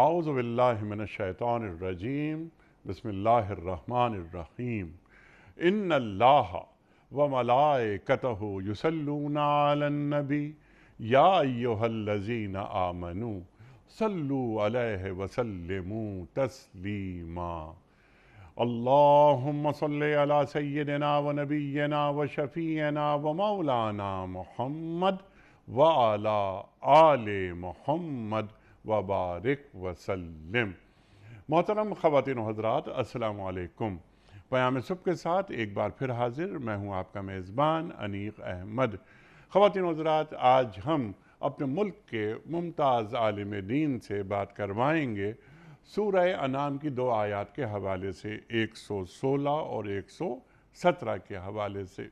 اعوذ باللہ من الشیطان الرجیم بسم اللہ الرحمن الرحیم ان اللہ وملائکتہ یصلون علی النبی یا ایہا الذین آمنوا صلوا علیہ وسلموا تسلیما اللہم صلی علی سیدنا و نبینا و شفیعنا و مولانا محمد وعلی آل محمد وبارک وسلم۔ محترم خواتین و حضرات، السلام علیکم۔ پیام صبح کے ساتھ ایک بار پھر حاضر میں ہوں آپ کا میزبان انیق احمد۔ خواتین و حضرات، آج ہم اپنے ملک کے ممتاز عالم دین سے بات کروائیں گے سورہ انعام کی 2 آیات کے حوالے سے، 116 اور 117 کے حوالے سے۔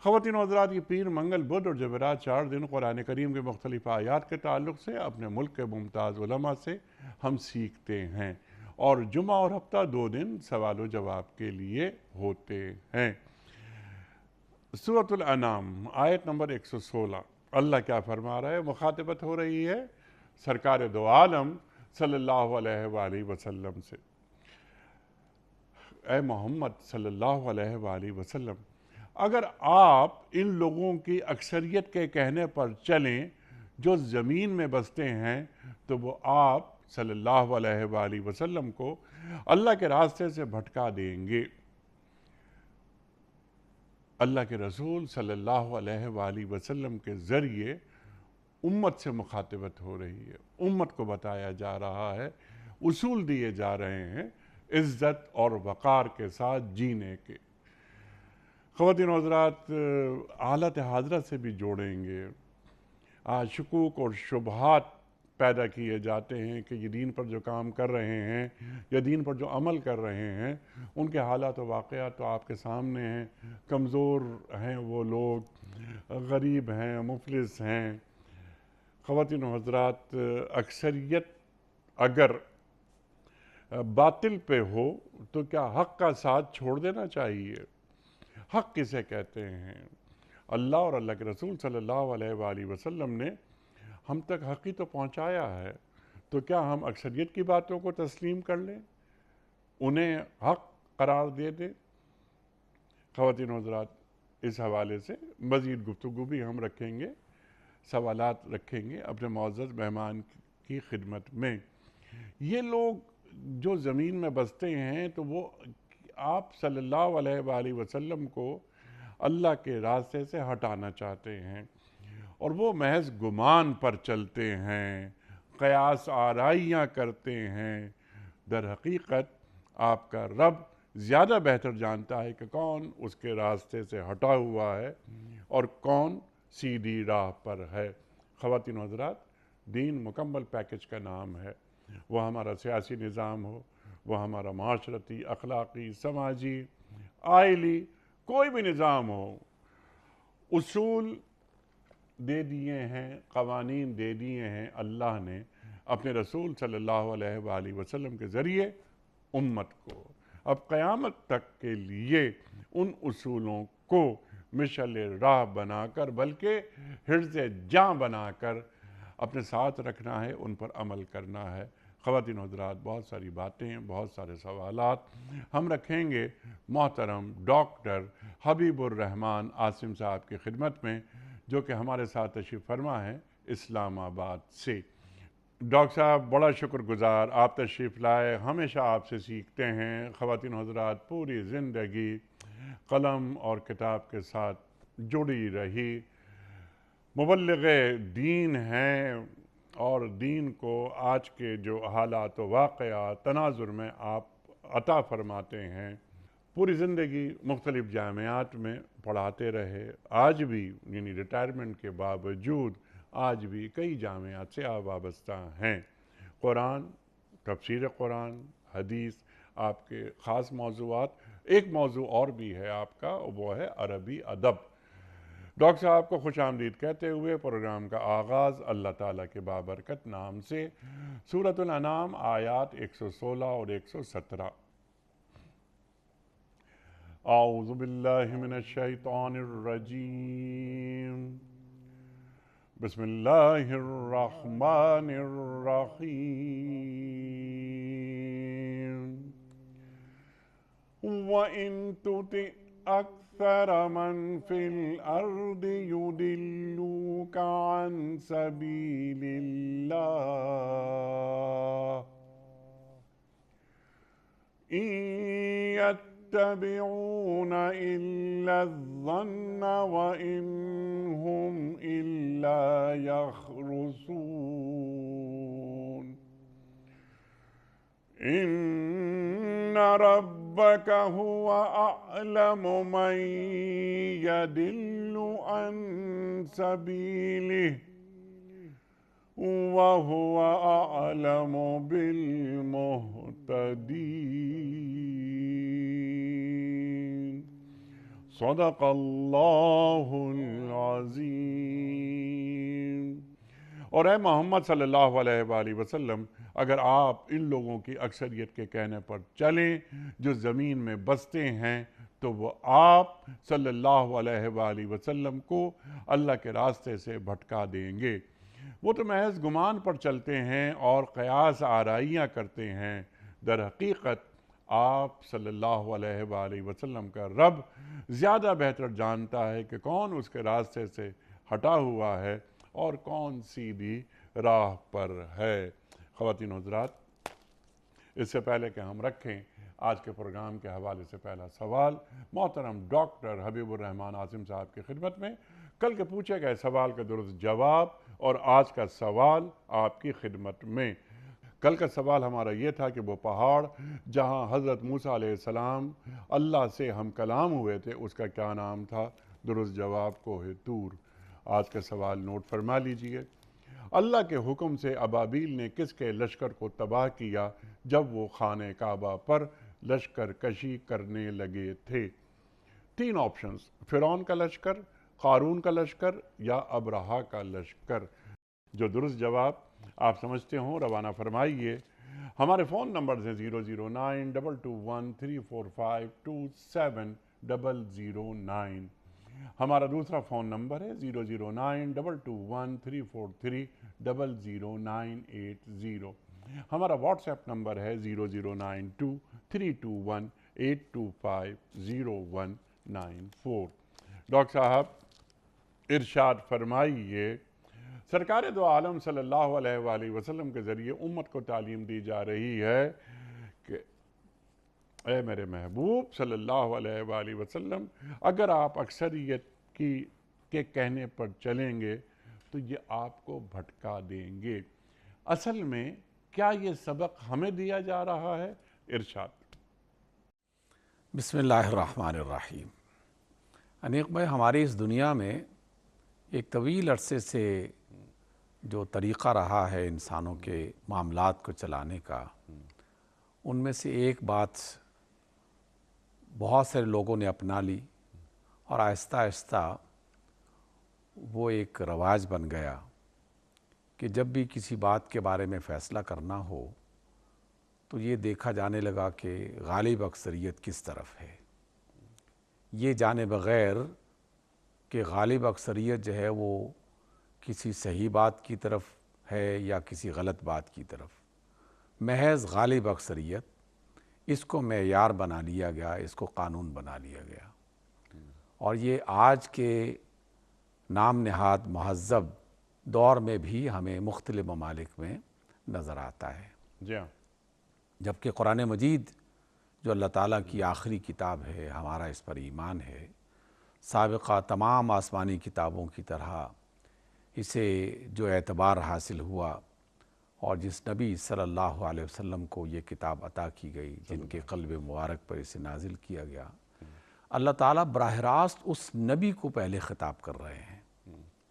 خواتین و حضرات، یہ پیر، منگل، بدھ اور جمعرات 4 دن قرآن کریم کے مختلف آیات کے تعلق سے اپنے ملک کے ممتاز علماء سے ہم سیکھتے ہیں، اور جمعہ اور ہفتہ 2 دن سوال و جواب کے لیے ہوتے ہیں۔ سورۃ الانعام آیت نمبر 116، اللہ کیا فرما رہا ہے؟ مخاطبت ہو رہی ہے سرکار دو عالم صلی اللہ علیہ وآلہ وسلم سے۔ اے محمد صلی اللہ علیہ وآلہ وسلم، اگر آپ ان لوگوں کی اکثریت کے کہنے پر چلیں جو زمین میں بستے ہیں تو وہ آپ صلی اللہ علیہ وآلہ وسلم کو اللہ کے راستے سے بھٹکا دیں گے۔ اللہ کے رسول صلی اللہ علیہ وآلہ وسلم کے ذریعے امت سے مخاطبت ہو رہی ہے، امت کو بتایا جا رہا ہے، اصول دیے جا رہے ہیں عزت اور وقار کے ساتھ جینے کے۔ خواتین و حضرات، حالت حاضرہ سے بھی جوڑیں گے۔ آج شکوک اور شبہات پیدا کیے جاتے ہیں کہ یہ دین پر جو کام کر رہے ہیں یا دین پر جو عمل کر رہے ہیں ان کے حالات و واقعات تو آپ کے سامنے ہیں۔ کمزور ہیں وہ لوگ، غریب ہیں، مفلس ہیں۔ خواتین و حضرات، اکثریت اگر باطل پہ ہو تو کیا حق کا ساتھ چھوڑ دینا چاہیے؟ حق کسے کہتے ہیں؟ اللہ اور اللہ کے رسول صلی اللہ علیہ وآلہ وسلم نے ہم تک حق ہی تو پہنچایا ہے، تو کیا ہم اکثریت کی باتوں کو تسلیم کر لیں، انہیں حق قرار دے دیں؟ خواتین و حضرات، اس حوالے سے مزید گفتگو بھی ہم رکھیں گے، سوالات رکھیں گے اپنے معزز مہمان کی خدمت میں۔ یہ لوگ جو زمین میں بستے ہیں تو وہ آپ صلی اللہ علیہ وآلہ وسلم کو اللہ کے راستے سے ہٹانا چاہتے ہیں، اور وہ محض گمان پر چلتے ہیں، قیاس آرائیاں کرتے ہیں۔ در حقیقت آپ کا رب زیادہ بہتر جانتا ہے کہ کون اس کے راستے سے ہٹا ہوا ہے اور کون سیدھی راہ پر ہے۔ خواتین و حضرات، دین مکمل پیکج کا نام ہے۔ وہ ہمارا سیاسی نظام ہو، وہ ہمارا معاشرتی، اخلاقی، سماجی، آئلی، کوئی بھی نظام ہو، اصول دے دیے ہیں، قوانین دے دیے ہیں اللہ نے اپنے رسول صلی اللہ علیہ وآلہ وسلم کے ذریعے امت کو۔ اب قیامت تک کے لیے ان اصولوں کو مشعل راہ بنا کر، بلکہ حرز جاں بنا کر اپنے ساتھ رکھنا ہے، ان پر عمل کرنا ہے۔ خواتین و حضرات، بہت ساری باتیں، بہت سارے سوالات ہم رکھیں گے محترم ڈاکٹر حبیب الرحمن عاصم صاحب کی خدمت میں، جو کہ ہمارے ساتھ تشریف فرما ہے اسلام آباد سے۔ ڈاکٹر صاحب، بڑا شکر گزار، آپ تشریف لائے، ہمیشہ آپ سے سیکھتے ہیں۔ خواتین و حضرات، پوری زندگی قلم اور کتاب کے ساتھ جڑی رہی، مبلغ دین ہیں، اور دین کو آج کے جو حالات و واقعات تناظر میں آپ عطا فرماتے ہیں۔ پوری زندگی مختلف جامعات میں پڑھاتے رہے، آج بھی یعنی ریٹائرمنٹ کے باوجود آج بھی کئی جامعات سے آپ وابستہ ہیں۔ قرآن، تفسیر قرآن، حدیث آپ کے خاص موضوعات۔ ایک موضوع اور بھی ہے آپ کا، وہ ہے عربی ادب۔ ڈاکٹر صاحب کو خوش آمدید کہتے ہوئے پروگرام کا آغاز اللہ تعالیٰ کے بابرکت نام سے۔ سورۃ الانعام آیات 116 اور 117۔ اعوذ باللہ من الشیطان الرجیم بسم اللہ الرحمن الرحیم وَإِن تُطِعْ أَكْثَرَ مَن فِي الْأَرْضِ يُضِلُّوكَ عَن سَبِيلِ اللَّهِ إِن يَتَّبِعُونَ إِلَّا الظَّنَّ وَإِنْ هُمْ إِلَّا يَخْرُصُونَ إِنَّ رَبَّكَ هُوَ أَعْلَمُ مَن يَضِلُّ عَن سَبِيلِهِ وَهُوَ أَعْلَمُ بِالْمُهْتَدِينَ صدق اللہ العظیم۔ اور اے محمد صلی اللہ علیہ وآلہ وسلم، اگر آپ ان لوگوں کی اکثریت کے کہنے پر چلیں جو زمین میں بستے ہیں تو وہ آپ صلی اللہ علیہ وآلہ وسلم کو اللہ کے راستے سے بھٹکا دیں گے۔ وہ تو محض گمان پر چلتے ہیں اور قیاس آرائیاں کرتے ہیں، در حقیقت آپ صلی اللہ علیہ وآلہ وسلم کا رب زیادہ بہتر جانتا ہے کہ کون اس کے راستے سے ہٹا ہوا ہے اور کون سیدھی راہ پر ہے۔ خواتین و حضرات، اس سے پہلے کہ ہم رکھیں آج کے پروگرام کے حوالے سے پہلا سوال محترم ڈاکٹر حبیب الرحمان عاصم صاحب کی خدمت میں، کل کے پوچھے گئے سوال کا درست جواب اور آج کا سوال آپ کی خدمت میں۔ کل کا سوال ہمارا یہ تھا کہ وہ پہاڑ جہاں حضرت موسیٰ علیہ السلام اللہ سے ہم کلام ہوئے تھے اس کا کیا نام تھا؟ درست جواب کوہ طور۔ آج کا سوال نوٹ فرما لیجئے۔ اللہ کے حکم سے ابابیل نے کس کے لشکر کو تباہ کیا جب وہ خانہ کعبہ پر لشکر کشی کرنے لگے تھے؟ 3 آپشنز: فرعون کا لشکر، قارون کا لشکر یا ابرہہ کا لشکر۔ جو درست جواب آپ سمجھتے ہوں روانہ فرمائیے۔ ہمارے فون نمبرز ہیں 0092213452709۔ ہمارا دوسرا فون نمبر ہے 0092213400980۔ ہمارا واٹس ایپ نمبر ہے 0092321825019۔ ڈاکٹر صاحب ارشاد فرمائیے، سرکار دو عالم صلی اللہ علیہ وآلہ وسلم کے ذریعے امت کو تعلیم دی جا رہی ہے کہ اے میرے محبوب صلی اللہ علیہ وآلہ وسلم، اگر آپ اکثریت کے کہنے پر چلیں گے تو یہ آپ کو بھٹکا دیں گے۔ اصل میں کیا یہ سبق ہمیں دیا جا رہا ہے؟ ارشاد۔ بسم اللہ الرحمن الرحیم۔ انیق بھائی، ہماری اس دنیا میں ایک طویل عرصے سے جو طریقہ رہا ہے انسانوں کے معاملات کو چلانے کا، ان میں سے ایک بات بہت سارے لوگوں نے اپنا لی اور آہستہ آہستہ وہ ایک رواج بن گیا کہ جب بھی کسی بات کے بارے میں فیصلہ کرنا ہو تو یہ دیکھا جانے لگا کہ غالب اکثریت کس طرف ہے، یہ جانے بغیر کہ غالب اکثریت جو ہے وہ کسی صحیح بات کی طرف ہے یا کسی غلط بات کی طرف۔ محض غالب اکثریت، اس کو معیار بنا لیا گیا، اس کو قانون بنا لیا گیا، اور یہ آج کے نام نہاد مہذب دور میں بھی ہمیں مختلف ممالک میں نظر آتا ہے۔ جی ہاں۔ جبکہ قرآن مجید جو اللہ تعالیٰ کی آخری کتاب ہے، ہمارا اس پر ایمان ہے، سابقہ تمام آسمانی کتابوں کی طرح اسے جو اعتبار حاصل ہوا اور جس نبی صلی اللہ علیہ وسلم کو یہ کتاب عطا کی گئی، جن کے قلب مبارک پر اسے نازل کیا گیا، اللہ تعالیٰ براہ راست اس نبی کو پہلے خطاب کر رہے ہیں،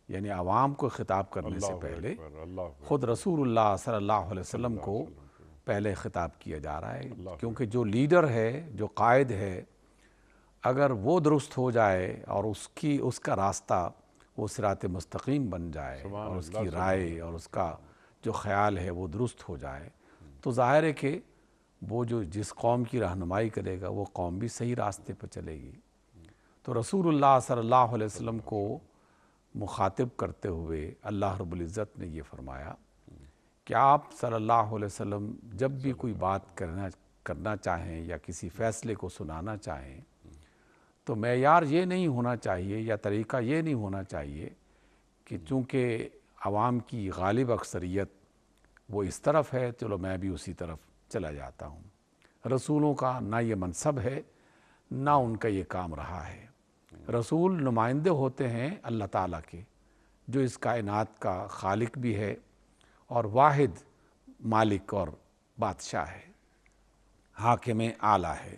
یعنی عوام کو خطاب کرنے سے پہلے خود رسول اللہ صلی اللہ علیہ وسلم کو پہلے خطاب کیا جا رہا ہے، کیونکہ جو لیڈر ہے، جو قائد ہے، اگر وہ درست ہو جائے اور اس کا راستہ وہ صراط مستقیم بن جائے اور اس کی رائے اور اس کا جو خیال ہے وہ درست ہو جائے، تو ظاہر ہے کہ وہ جس قوم کی رہنمائی کرے گا وہ قوم بھی صحیح راستے پر چلے گی۔ تو رسول اللہ صلی اللہ علیہ وسلم کو مخاطب کرتے ہوئے اللہ رب العزت نے یہ فرمایا کہ آپ صلی اللہ علیہ وسلم جب بھی کوئی بات کرنا چاہیں یا کسی فیصلے کو سنانا چاہیں تو معیار یہ نہیں ہونا چاہیے یا طریقہ یہ نہیں ہونا چاہیے کہ چونکہ عوام کی غالب اکثریت وہ اس طرف ہے چلو میں بھی اسی طرف چلا جاتا ہوں۔ رسولوں کا نہ یہ منصب ہے نہ ان کا یہ کام رہا ہے۔ رسول نمائندے ہوتے ہیں اللہ تعالیٰ کے، جو اس کائنات کا خالق بھی ہے اور واحد مالک اور بادشاہ ہے، حاکم اعلیٰ ہے۔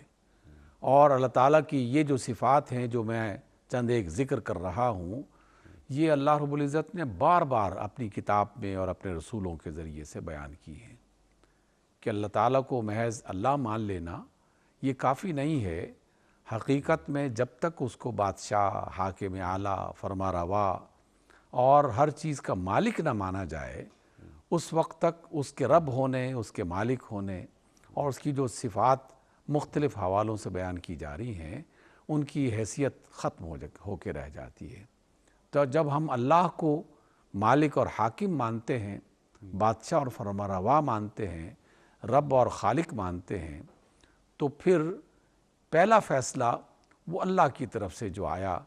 اور اللہ تعالیٰ کی یہ جو صفات ہیں جو میں چند ایک ذکر کر رہا ہوں، یہ اللہ رب العزت نے بار بار اپنی کتاب میں اور اپنے رسولوں کے ذریعے سے بیان کی ہیں کہ اللہ تعالیٰ کو محض اللہ مان لینا یہ کافی نہیں ہے۔ حقیقت میں جب تک اس کو بادشاہ، حاکم اعلیٰ، فرما روا اور ہر چیز کا مالک نہ مانا جائے، اس وقت تک اس کے رب ہونے، اس کے مالک ہونے اور اس کی جو صفات مختلف حوالوں سے بیان کی جا رہی ہیں ان کی حیثیت ختم ہو کے رہ جاتی ہے۔ تو جب ہم اللہ کو مالک اور حاکم مانتے ہیں، بادشاہ اور فرما روا مانتے ہیں، رب اور خالق مانتے ہیں، تو پھر پہلا فیصلہ وہ اللہ کی طرف سے جو آیا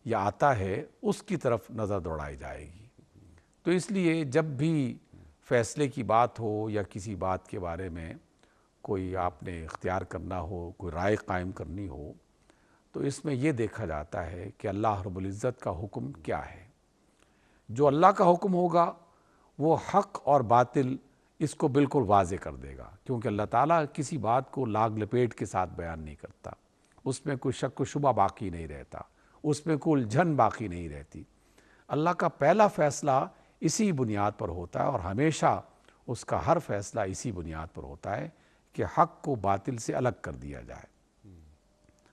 یا آتا ہے اس کی طرف نظر دوڑائی جائے گی۔ تو اس لیے جب بھی فیصلے کی بات ہو یا کسی بات کے بارے میں کوئی آپ نے اختیار کرنا ہو، کوئی رائے قائم کرنی ہو، تو اس میں یہ دیکھا جاتا ہے کہ اللہ رب العزت کا حکم کیا ہے۔ جو اللہ کا حکم ہوگا وہ حق اور باطل اس کو بالکل واضح کر دے گا، کیونکہ اللہ تعالیٰ کسی بات کو لاگ لپیٹ کے ساتھ بیان نہیں کرتا، اس میں کوئی شک و شبہ باقی نہیں رہتا، اس میں کوئی الجھن باقی نہیں رہتی۔ اللہ کا پہلا فیصلہ اسی بنیاد پر ہوتا ہے اور ہمیشہ اس کا ہر فیصلہ اسی بنیاد پر ہوتا ہے کہ حق کو باطل سے الگ کر دیا جائے۔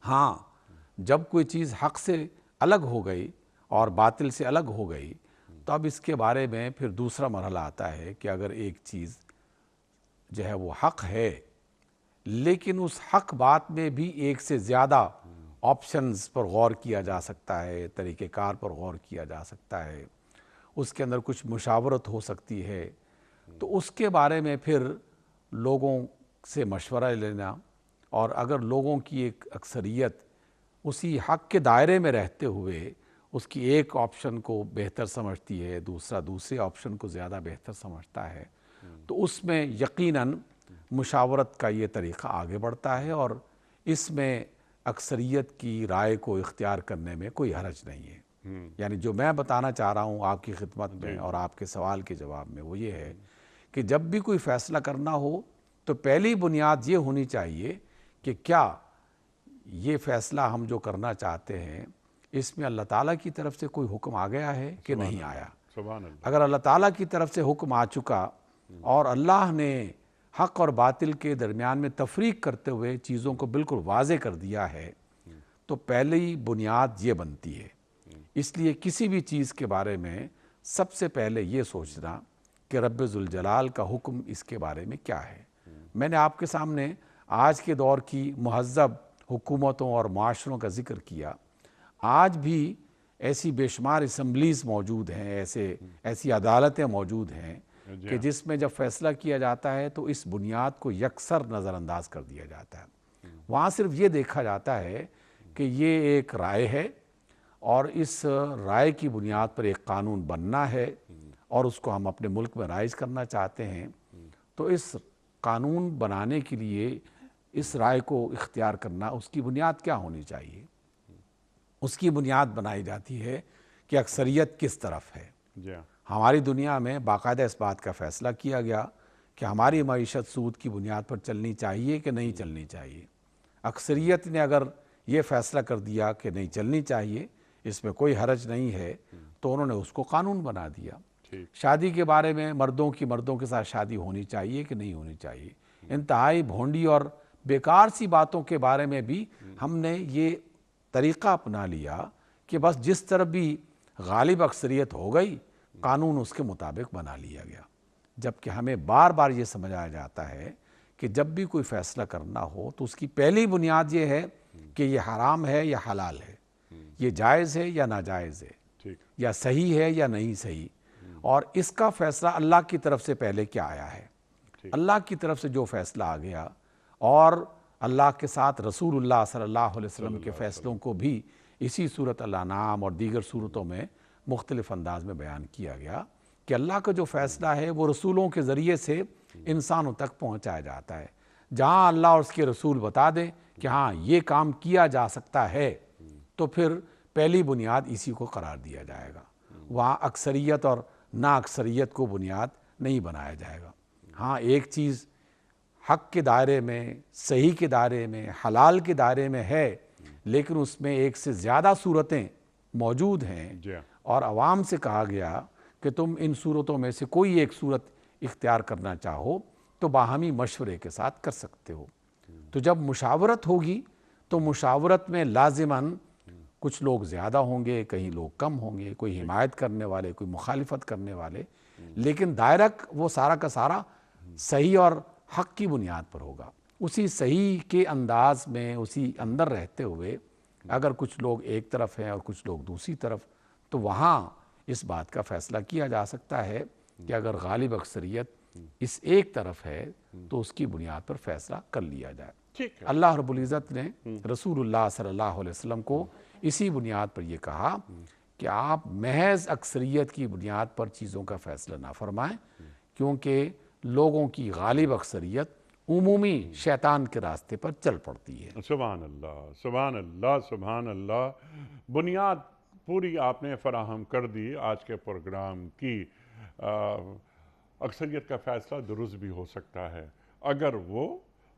ہاں، جب کوئی چیز حق سے الگ ہو گئی اور باطل سے الگ ہو گئی تو اب اس کے بارے میں پھر دوسرا مرحلہ آتا ہے کہ اگر ایک چیز جو ہے وہ حق ہے لیکن اس حق بات میں بھی ایک سے زیادہ آپشنز پر غور کیا جا سکتا ہے، طریقہ کار پر غور کیا جا سکتا ہے، اس کے اندر کچھ مشاورت ہو سکتی ہے، تو اس کے بارے میں پھر لوگوں سے مشورہ لینا، اور اگر لوگوں کی ایک اکثریت اسی حق کے دائرے میں رہتے ہوئے اس کی ایک آپشن کو بہتر سمجھتی ہے، دوسرا دوسرے آپشن کو زیادہ بہتر سمجھتا ہے، تو اس میں یقیناً مشاورت کا یہ طریقہ آگے بڑھتا ہے اور اس میں اکثریت کی رائے کو اختیار کرنے میں کوئی حرج نہیں ہے۔ یعنی جو میں بتانا چاہ رہا ہوں آپ کی خدمت میں اور آپ کے سوال کے جواب میں وہ یہ ہے کہ جب بھی کوئی فیصلہ کرنا ہو تو پہلی بنیاد یہ ہونی چاہیے کہ کیا یہ فیصلہ ہم جو کرنا چاہتے ہیں اس میں اللہ تعالیٰ کی طرف سے کوئی حکم آ گیا ہے کہ نہیں آیا۔ سبحان اللہ۔ اگر اللہ تعالیٰ کی طرف سے حکم آ چکا اور اللہ نے حق اور باطل کے درمیان میں تفریق کرتے ہوئے چیزوں کو بالکل واضح کر دیا ہے تو پہلی بنیاد یہ بنتی ہے۔ اس لیے کسی بھی چیز کے بارے میں سب سے پہلے یہ سوچنا کہ رب ذوالجلال کا حکم اس کے بارے میں کیا ہے۔ میں نے آپ کے سامنے آج کے دور کی مہذب حکومتوں اور معاشروں کا ذکر کیا۔ آج بھی ایسی بے شمار اسمبلیز موجود ہیں، ایسی عدالتیں موجود ہیں کہ جس میں جب فیصلہ کیا جاتا ہے تو اس بنیاد کو یکسر نظر انداز کر دیا جاتا ہے۔ وہاں صرف یہ دیکھا جاتا ہے کہ یہ ایک رائے ہے اور اس رائے کی بنیاد پر ایک قانون بننا ہے اور اس کو ہم اپنے ملک میں رائج کرنا چاہتے ہیں، تو اس قانون بنانے کے لیے اس رائے کو اختیار کرنا اس کی بنیاد کیا ہونی چاہیے۔ اس کی بنیاد بنائی جاتی ہے کہ اکثریت کس طرف ہے۔ ہماری دنیا میں باقاعدہ اس بات کا فیصلہ کیا گیا کہ ہماری معیشت سود کی بنیاد پر چلنی چاہیے کہ نہیں چلنی چاہیے۔ اکثریت نے اگر یہ فیصلہ کر دیا کہ نہیں چلنی چاہیے، اس میں کوئی حرج نہیں ہے، تو انہوں نے اس کو قانون بنا دیا۔ شادی کے بارے میں مردوں کے ساتھ شادی ہونی چاہیے کہ نہیں ہونی چاہیے۔ انتہائی بھونڈی اور بیکار سی باتوں کے بارے میں بھی ہم نے یہ طریقہ اپنا لیا کہ بس جس طرح بھی غالب اکثریت ہو گئی قانون اس کے مطابق بنا لیا گیا، جبکہ ہمیں بار بار یہ سمجھایا جاتا ہے کہ جب بھی کوئی فیصلہ کرنا ہو تو اس کی پہلی بنیاد یہ ہے کہ یہ حرام ہے یا حلال ہے، یہ جائز ہے یا ناجائز ہے۔ ٹھیک یا صحیح ہے یا نہیں صحیح، اور اس کا فیصلہ اللہ کی طرف سے پہلے کیا آیا ہے۔ اللہ کی طرف سے جو فیصلہ آ گیا، اور اللہ کے ساتھ رسول اللہ صلی اللہ علیہ وسلم کے فیصلوں کو بھی اسی سورۃ الانعام اور دیگر صورتوں میں مختلف انداز میں بیان کیا گیا کہ اللہ کا جو فیصلہ ہے وہ رسولوں کے ذریعے سے انسانوں تک پہنچایا جاتا ہے۔ جہاں اللہ اور اس کے رسول بتا دیں کہ ہاں یہ کام کیا جا سکتا ہے، تو پھر پہلی بنیاد اسی کو قرار دیا جائے گا، وہاں اکثریت اور نا اکثریت کو بنیاد نہیں بنایا جائے گا۔ ہاں ایک چیز حق کے دائرے میں، صحیح کے دائرے میں، حلال کے دائرے میں ہے، لیکن اس میں ایک سے زیادہ صورتیں موجود ہیں، اور عوام سے کہا گیا کہ تم ان صورتوں میں سے کوئی ایک صورت اختیار کرنا چاہو تو باہمی مشورے کے ساتھ کر سکتے ہو۔ تو جب مشاورت ہوگی تو مشاورت میں لازماً کچھ لوگ زیادہ ہوں گے، کہیں لوگ کم ہوں گے، کوئی حمایت کرنے والے، کوئی مخالفت کرنے والے، لیکن دائرہ وہ سارا کا سارا صحیح اور حق کی بنیاد پر ہوگا۔ اسی صحیح کے انداز میں، اسی اندر رہتے ہوئے اگر کچھ لوگ ایک طرف ہیں اور کچھ لوگ دوسری طرف، تو وہاں اس بات کا فیصلہ کیا جا سکتا ہے کہ اگر غالب اکثریت اس ایک طرف ہے تو اس کی بنیاد پر فیصلہ کر لیا جائے۔ اللہ رب العزت نے رسول اللہ صلی اللہ علیہ وسلم کو اسی بنیاد پر یہ کہا کہ آپ محض اکثریت کی بنیاد پر چیزوں کا فیصلہ نہ فرمائیں، کیونکہ لوگوں کی غالب اکثریت عمومی شیطان کے راستے پر چل پڑتی ہے۔ سبحان اللہ، سبحان اللہ، سبحان اللہ۔ بنیاد پوری آپ نے فراہم کر دی آج کے پروگرام کی۔ اکثریت کا فیصلہ درست بھی ہو سکتا ہے اگر وہ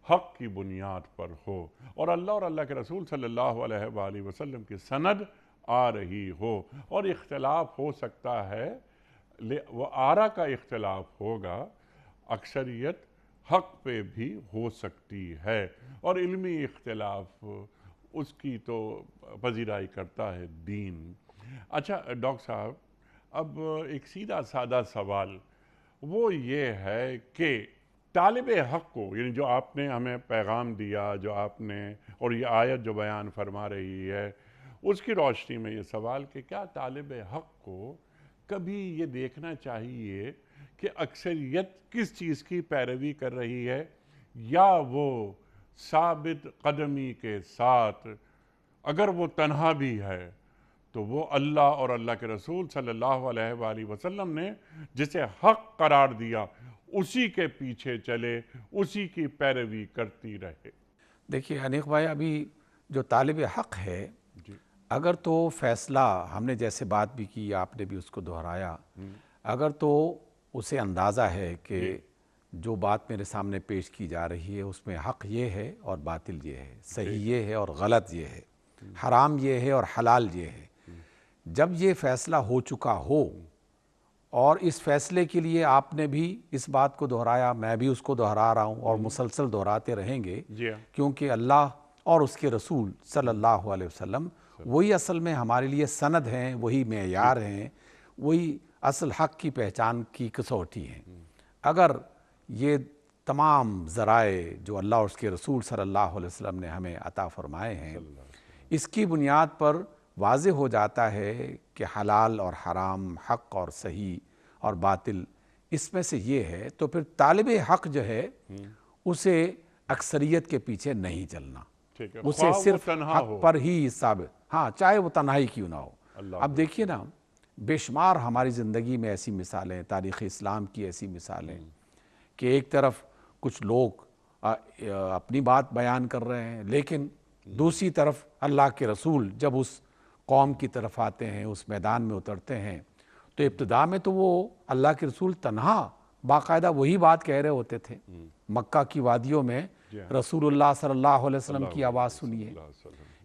حق کی بنیاد پر ہو، اور اللہ اور اللہ کے رسول صلی اللہ علیہ وآلہ وسلم کی سند آ رہی ہو، اور اختلاف ہو سکتا ہے، وہ آرا کا اختلاف ہوگا، اکثریت حق پہ بھی ہو سکتی ہے، اور علمی اختلاف اس کی تو پذیرائی کرتا ہے دین۔ اچھا ڈاکٹر صاحب، اب ایک سیدھا سادہ سوال وہ یہ ہے کہ طالب حق کو، یعنی جو آپ نے ہمیں پیغام دیا، جو آپ نے، اور یہ آیت جو بیان فرما رہی ہے، اس کی روشنی میں یہ سوال کہ کیا طالب حق کو کبھی یہ دیکھنا چاہیے کہ اکثریت کس چیز کی پیروی کر رہی ہے، یا وہ ثابت قدمی کے ساتھ اگر وہ تنہا بھی ہے تو وہ اللہ اور اللہ کے رسول صلی اللہ علیہ وآلہ وسلم نے جسے حق قرار دیا اسی کے پیچھے چلے، اسی کی پیروی کرتی رہے؟ دیکھیے انیق بھائی، ابھی جو طالب حق ہے، اگر تو فیصلہ ہم نے جیسے بات بھی کی، آپ نے بھی اس کو دہرایا، اگر تو اسے اندازہ ہے کہ جو بات میرے سامنے پیش کی جا رہی ہے اس میں حق یہ ہے اور باطل یہ ہے، صحیح یہ ہے اور غلط یہ ہے، حرام یہ ہے اور حلال یہ ہے، جب یہ فیصلہ ہو چکا ہو، اور اس فیصلے کے لیے آپ نے بھی اس بات کو دہرایا، میں بھی اس کو دہرا رہا ہوں اور مسلسل دہراتے رہیں گے، کیونکہ اللہ اور اس کے رسول صلی اللہ علیہ وسلم وہی اصل میں ہمارے لیے سند ہیں، وہی معیار ہیں، وہی اصل حق کی پہچان کی کسوٹی ہیں۔ اگر یہ تمام ذرائع جو اللہ اور اس کے رسول صلی اللہ علیہ وسلم نے ہمیں عطا فرمائے ہیں، اس کی بنیاد پر واضح ہو جاتا ہے کہ حلال اور حرام، حق اور صحیح اور باطل اس میں سے یہ ہے، تو پھر طالب حق جو ہے اسے اکثریت کے پیچھے نہیں چلنا، اسے صرف حق پر ہی ثابت، ہاں چاہے وہ تنہائی کیوں نہ ہو۔ اب دیکھیے نا، بے شمار ہماری زندگی میں ایسی مثالیں، تاریخ اسلام کی ایسی مثالیں کہ ایک طرف کچھ لوگ اپنی بات بیان کر رہے ہیں، لیکن دوسری طرف اللہ کے رسول جب اس قوم کی طرف آتے ہیں، اس میدان میں اترتے ہیں، تو ابتدا میں تو وہ اللہ کے رسول تنہا باقاعدہ وہی بات کہہ رہے ہوتے تھے۔ مکہ کی وادیوں میں رسول اللہ صلی اللہ علیہ وسلم کی آواز سنیے،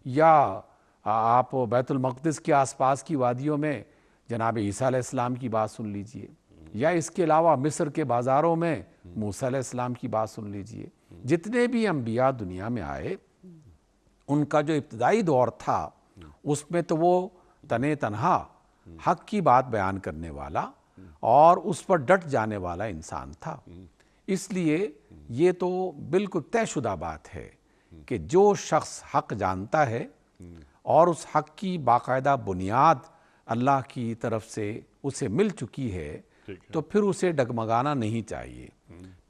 یا آپ بیت المقدس کے آس پاس کی وادیوں میں جناب عیسیٰ علیہ السلام کی بات سن لیجئے، یا اس کے علاوہ مصر کے بازاروں میں موسیٰ علیہ السلام کی بات سن لیجئے۔ جتنے بھی انبیاء دنیا میں آئے، ان کا جو ابتدائی دور تھا اس میں تو وہ تنہا حق کی بات بیان کرنے والا اور اس پر ڈٹ جانے والا انسان تھا۔ اس لیے یہ تو بالکل طے شدہ بات ہے کہ جو شخص حق جانتا ہے اور اس حق کی باقاعدہ بنیاد اللہ کی طرف سے اسے مل چکی ہے تو پھر اسے ڈگمگانا نہیں چاہیے،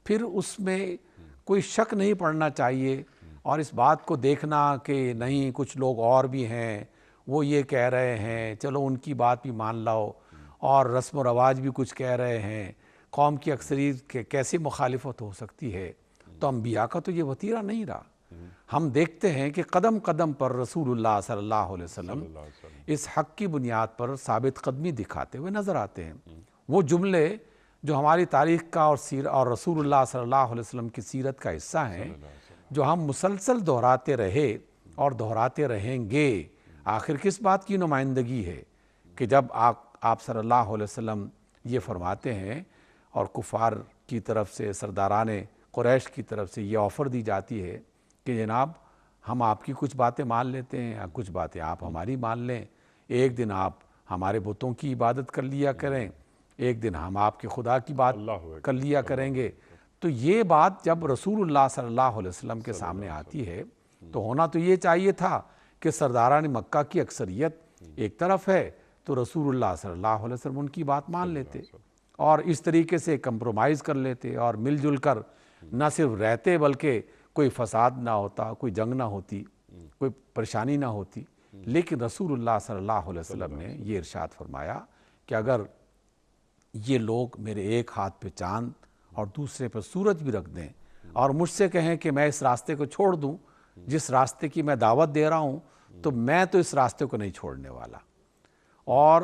پھر اس میں کوئی شک نہیں پڑنا چاہیے، اور اس بات کو دیکھنا کہ نہیں کچھ لوگ اور بھی ہیں وہ یہ کہہ رہے ہیں چلو ان کی بات بھی مان لاؤ، اور رسم و رواج بھی کچھ کہہ رہے ہیں، قوم کی اکثریت کے کیسی مخالفت ہو سکتی ہے۔ تو انبیاء کا تو یہ وتیرہ نہیں رہا۔ ہم دیکھتے ہیں کہ قدم قدم پر رسول اللہ صلی اللہ علیہ وسلم اس حق کی بنیاد پر ثابت قدمی دکھاتے ہوئے نظر آتے ہیں۔ وہ جملے جو ہماری تاریخ کا اور رسول اللہ صلی اللہ علیہ وسلم کی سیرت کا حصہ ہیں، جو ہم مسلسل دہراتے رہے اور دہراتے رہیں گے، آخر کس بات کی نمائندگی ہے کہ جب آپ صلی اللہ علیہ وسلم یہ فرماتے ہیں اور کفار کی طرف سے، سرداران قریش کی طرف سے یہ آفر دی جاتی ہے کہ جناب ہم آپ کی کچھ باتیں مان لیتے ہیں، کچھ باتیں آپ ہماری مان لیں، ایک دن آپ ہمارے بتوں کی عبادت کر لیا کریں، ایک دن ہم آپ کے خدا کی بات کر لیا کریں گے۔ تو یہ بات جب رسول اللہ صلی اللہ علیہ وسلم کے سامنے آتی ہے تو ہونا تو یہ چاہیے تھا کہ سرداران مکہ کی اکثریت ایک طرف ہے تو رسول اللہ صلی اللہ علیہ وسلم ان کی بات مان لیتے اور اس طریقے سے کمپرومائز کر لیتے اور مل جل کر نہ صرف رہتے بلکہ کوئی فساد نہ ہوتا، کوئی جنگ نہ ہوتی، کوئی پریشانی نہ ہوتی۔ لیکن رسول اللہ صلی اللہ علیہ وسلم نے یہ ارشاد فرمایا کہ اگر یہ لوگ میرے ایک ہاتھ پہ چاند اور دوسرے پہ سورج بھی رکھ دیں اور مجھ سے کہیں کہ میں اس راستے کو چھوڑ دوں جس راستے کی میں دعوت دے رہا ہوں، تو میں تو اس راستے کو نہیں چھوڑنے والا۔ اور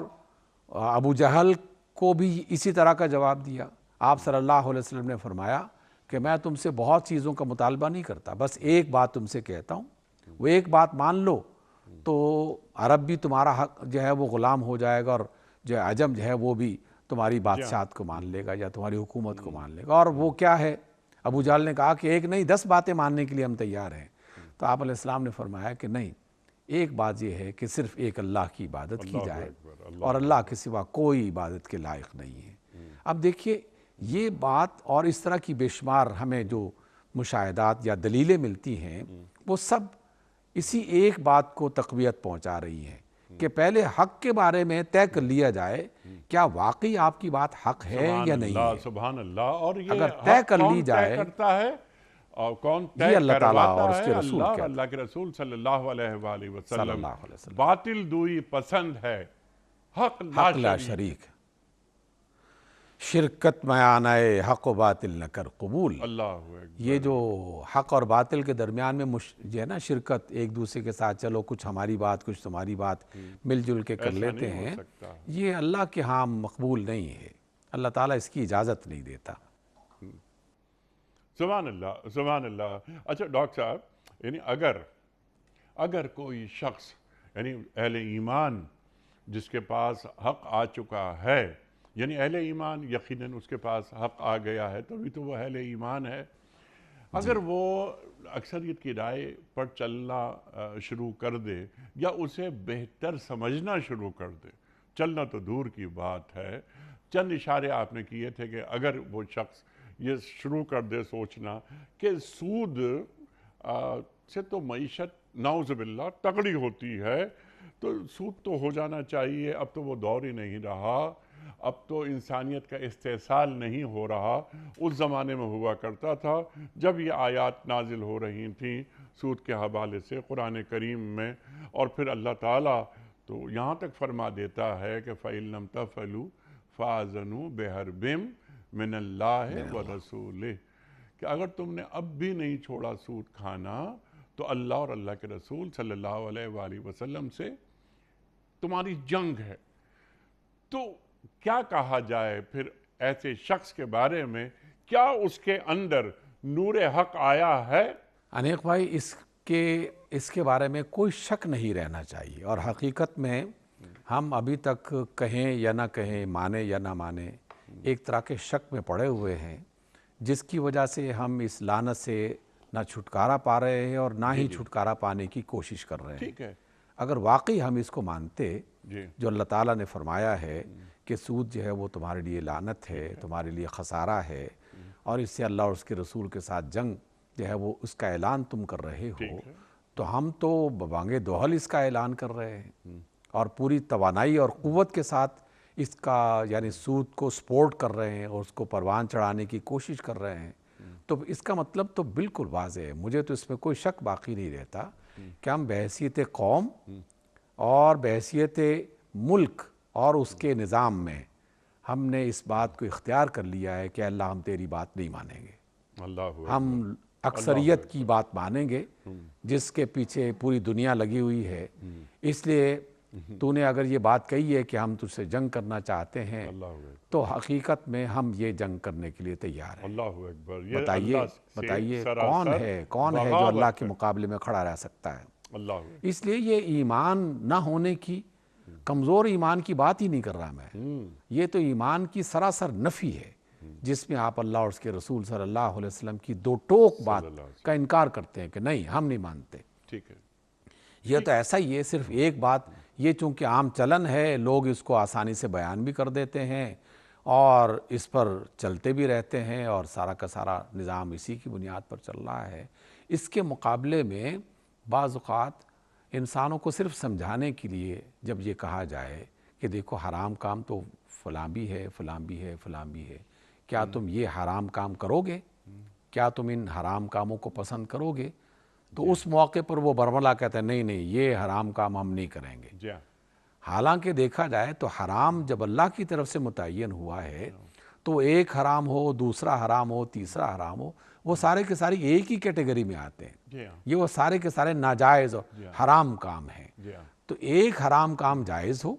ابو جہل کو بھی اسی طرح کا جواب دیا۔ آپ صلی اللہ علیہ وسلم نے فرمایا کہ میں تم سے بہت چیزوں کا مطالبہ نہیں کرتا، بس ایک بات تم سے کہتا ہوں، وہ ایک بات مان لو تو عرب بھی تمہارا حق جو ہے وہ غلام ہو جائے گا، اور جو ہے عجم جو ہے وہ بھی تمہاری بادشاہت کو مان لے گا یا تمہاری حکومت کو مان لے گا۔ اور وہ کیا ہے؟ ابو جہل نے کہا کہ ایک نہیں 10 باتیں ماننے کے لیے ہم تیار ہیں۔ تو آپ علیہ السلام نے فرمایا کہ نہیں، ایک بات یہ ہے کہ صرف ایک اللہ کی عبادت کی جائے اور اللہ کے سوا کوئی عبادت کے لائق نہیں ہے۔ اب دیکھیے یہ بات اور اس طرح کی بے شمار ہمیں جو مشاہدات یا دلیلیں ملتی ہیں وہ سب اسی ایک بات کو تقویت پہنچا رہی ہیں کہ پہلے حق کے بارے میں طے کر لیا جائے کیا واقعی آپ کی بات حق ہے یا نہیں ہے۔ سبحان اللہ۔ اور یہ اگر طے کر لی کون جائے، طے کرتا ہے اور کون طے یہ اللہ تعالیٰ اور کرواتا اس ہے؟ کے رسول اللہ اور کہتے ہیں اللہ کے رسول صلی اللہ علیہ وآلہ صلی وسلم۔ اللہ علیہ وسلم۔ باطل دوئی پسند ہے، حق حق لا شریک، شرکت میں آنائے حق و باطل نہ کر قبول۔ اللہ اکبر۔ یہ جو حق اور باطل کے درمیان میں جو ہے نا شرکت، ایک دوسرے کے ساتھ چلو کچھ ہماری بات کچھ تمہاری بات مل جل کے کر لیتے ہیں، یہ اللہ کے ہاں مقبول نہیں ہے، اللہ تعالیٰ اس کی اجازت نہیں دیتا۔ سبحان اللہ، سبحان اللہ۔ اچھا ڈاکٹر صاحب، یعنی اگر کوئی شخص یعنی اہل ایمان جس کے پاس حق آ چکا ہے، یعنی اہل ایمان یقیناً اس کے پاس حق آ گیا ہے تبھی تو وہ اہل ایمان ہے، اگر وہ اکثریت کی رائے پر چلنا شروع کر دے یا اسے بہتر سمجھنا شروع کر دے، چلنا تو دور کی بات ہے، چند اشارے آپ نے کیے تھے کہ اگر وہ شخص یہ شروع کر دے سوچنا کہ سود سے تو معیشت نعوذ باللہ تگڑی ہوتی ہے، تو سود تو ہو جانا چاہیے، اب تو وہ دور ہی نہیں رہا، اب تو انسانیت کا استحصال نہیں ہو رہا، اس زمانے میں ہوا کرتا تھا جب یہ آیات نازل ہو رہی تھیں سود کے حوالے سے قرآن کریم میں، اور پھر اللہ تعالیٰ تو یہاں تک فرما دیتا ہے کہ فَإِن لَمْ تَفْعَلُوا فَأَذَنُوا بِحَرْبٍ مِّنَ اللَّهِ وَرَسُولِهِ کہ اگر تم نے اب بھی نہیں چھوڑا سود کھانا تو اللہ اور اللہ کے رسول صلی اللہ علیہ وآلہ وسلم سے تمہاری جنگ ہے۔ تو کیا کہا جائے پھر ایسے شخص کے بارے میں؟ کیا اس کے اندر نور حق آیا ہے؟ انیق بھائی، اس کے بارے میں کوئی شک نہیں رہنا چاہیے، اور حقیقت میں ہم ابھی تک کہیں یا نہ کہیں، مانے یا نہ مانے، ایک طرح کے شک میں پڑے ہوئے ہیں جس کی وجہ سے ہم اس لعنت سے نہ چھٹکارا پا رہے ہیں اور نہ ہی چھٹکارا پانے کی کوشش کر رہے ہیں۔ ٹھیک ہے، اگر واقعی ہم اس کو مانتے جو اللہ تعالیٰ نے فرمایا ہے کہ سود جو ہے وہ تمہارے لیے لعنت ہے، تمہارے لیے خسارہ ہے، اور اس سے اللہ اور اس کے رسول کے ساتھ جنگ جو ہے وہ اس کا اعلان تم کر رہے ہو، تو ہم تو ببانگ دوحل اس کا اعلان کر رہے ہیں اور پوری توانائی اور قوت کے ساتھ اس کا یعنی سود کو سپورٹ کر رہے ہیں اور اس کو پروان چڑھانے کی کوشش کر رہے ہیں، تو اس کا مطلب تو بالکل واضح ہے، مجھے تو اس میں کوئی شک باقی نہیں رہتا کہ ہم بحیثیت قوم اور بحیثیت ملک اور اس کے نظام میں ہم نے اس بات کو اختیار کر لیا ہے کہ اللہ ہم تیری بات نہیں مانیں گے، اللہ ہم اکثریت کی بات مانیں گے جس کے پیچھے پوری دنیا لگی ہوئی ہے۔ اس لیے تو نے اگر یہ بات کہی ہے کہ ہم تجھ سے جنگ کرنا چاہتے ہیں تو حقیقت میں ہم یہ جنگ کرنے کے لیے تیار ہیں۔ اللہ اکبر، یہ بتائیے اللہ سے بتائیے سراسر کون ہے جو اللہ کے مقابلے میں کھڑا رہ سکتا ہے؟ اللہ اکبر۔ اس لیے یہ ایمان نہ ہونے کی، کمزور ایمان کی بات ہی نہیں کر رہا میں، یہ تو ایمان کی سراسر نفی ہے جس میں آپ اللہ اور اس کے رسول صلی اللہ علیہ وسلم کی دو ٹوک بات کا انکار کرتے ہیں کہ نہیں ہم نہیں مانتے۔ ٹھیک ہے، یہ تو ایسا ہی ہے، صرف ایک بات یہ چونکہ عام چلن ہے، لوگ اس کو آسانی سے بیان بھی کر دیتے ہیں اور اس پر چلتے بھی رہتے ہیں اور سارا کا سارا نظام اسی کی بنیاد پر چل رہا ہے۔ اس کے مقابلے میں بعض اوقات انسانوں کو صرف سمجھانے کے لیے جب یہ کہا جائے کہ دیکھو حرام کام تو فلاں بھی ہے، فلاں بھی ہے، فلاں بھی ہے، کیا تم یہ حرام کام کرو گے؟ کیا تم ان حرام کاموں کو پسند کرو گے؟ تو اس موقع پر وہ برملا کہتا ہے نہیں نہیں یہ حرام کام ہم نہیں کریں گے۔ جی ہاں، حالانکہ دیکھا جائے تو حرام جب اللہ کی طرف سے متعین ہوا ہے تو ایک حرام ہو، دوسرا حرام ہو، تیسرا حرام ہو، وہ سارے کے سارے ایک ہی کیٹیگری میں آتے ہیں، جی ہاں، یہ وہ سارے کے سارے ناجائز اور حرام کام ہیں۔ جی ہاں، تو ایک حرام کام جائز ہو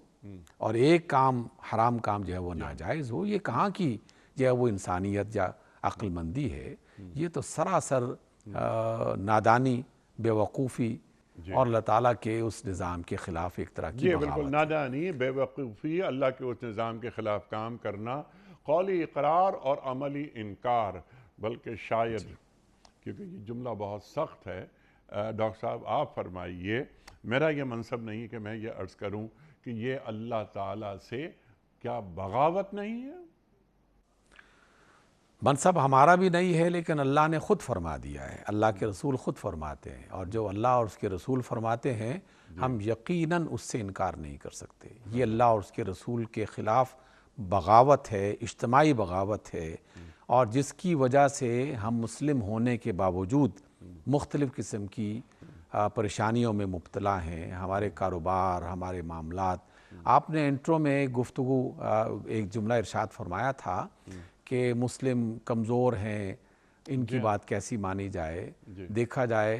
اور ایک کام حرام کام جو ہے وہ ناجائز ہو، یہ کہاں کی جو ہے وہ انسانیت یا عقل مندی ہے؟ یہ تو سراسر نادانی، بے وقوفی اور اللہ تعالیٰ کے اس نظام کے خلاف ایک طرح کی جی بغاوت بالکل ہے۔ نادانی، بے وقوفی، اللہ کے اس نظام کے خلاف کام کرنا، قولی اقرار اور عملی انکار، بلکہ شاید کیونکہ یہ جملہ بہت سخت ہے۔ ڈاکٹر صاحب آپ فرمائیے، میرا یہ منصب نہیں کہ میں یہ عرض کروں کہ یہ اللہ تعالیٰ سے کیا بغاوت نہیں ہے؟ منصب ہمارا بھی نہیں ہے لیکن اللہ نے خود فرما دیا ہے، اللہ کے رسول خود فرماتے ہیں، اور جو اللہ اور اس کے رسول فرماتے ہیں ہم یقیناً اس سے انکار نہیں کر سکتے۔ یہ اللہ اور اس کے رسول کے خلاف بغاوت ہے، اجتماعی بغاوت ہے، اور جس کی وجہ سے ہم مسلم ہونے کے باوجود مختلف قسم کی پریشانیوں میں مبتلا ہیں، ہمارے کاروبار، ہمارے معاملات۔ آپ نے انٹرو میں گفتگو ایک جملہ ارشاد فرمایا تھا کہ مسلم کمزور ہیں، ان کی بات کیسی مانی جائے؟ دیکھا جائے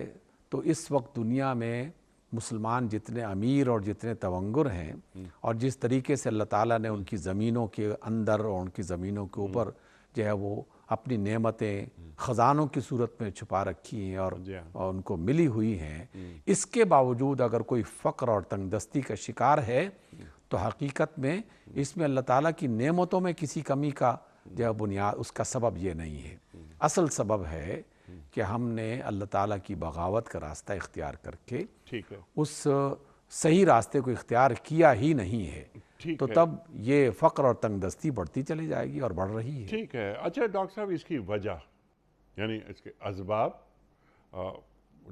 تو اس وقت دنیا میں مسلمان جتنے امیر اور جتنے تونگر ہیں اور جس طریقے سے اللہ تعالیٰ نے ان کی زمینوں کے اندر اور ان کی زمینوں کے اوپر جو ہے وہ اپنی نعمتیں خزانوں کی صورت میں چھپا رکھی ہیں اور ان کو ملی ہوئی ہیں، اس کے باوجود اگر کوئی فقر اور تنگ دستی کا شکار ہے تو حقیقت میں اس میں اللہ تعالیٰ کی نعمتوں میں کسی کمی کا جو بنیاد اس کا سبب یہ نہیں ہے۔ اصل سبب ہے کہ ہم نے اللہ تعالیٰ کی بغاوت کا راستہ اختیار کر کے اس صحیح راستے کو اختیار کیا ہی نہیں ہے، تو تب یہ فقر اور تنگ دستی بڑھتی چلی جائے گی اور بڑھ رہی ہے۔ ٹھیک ہے، اچھا ڈاکٹر صاحب اس کی وجہ یعنی اس کے اسباب،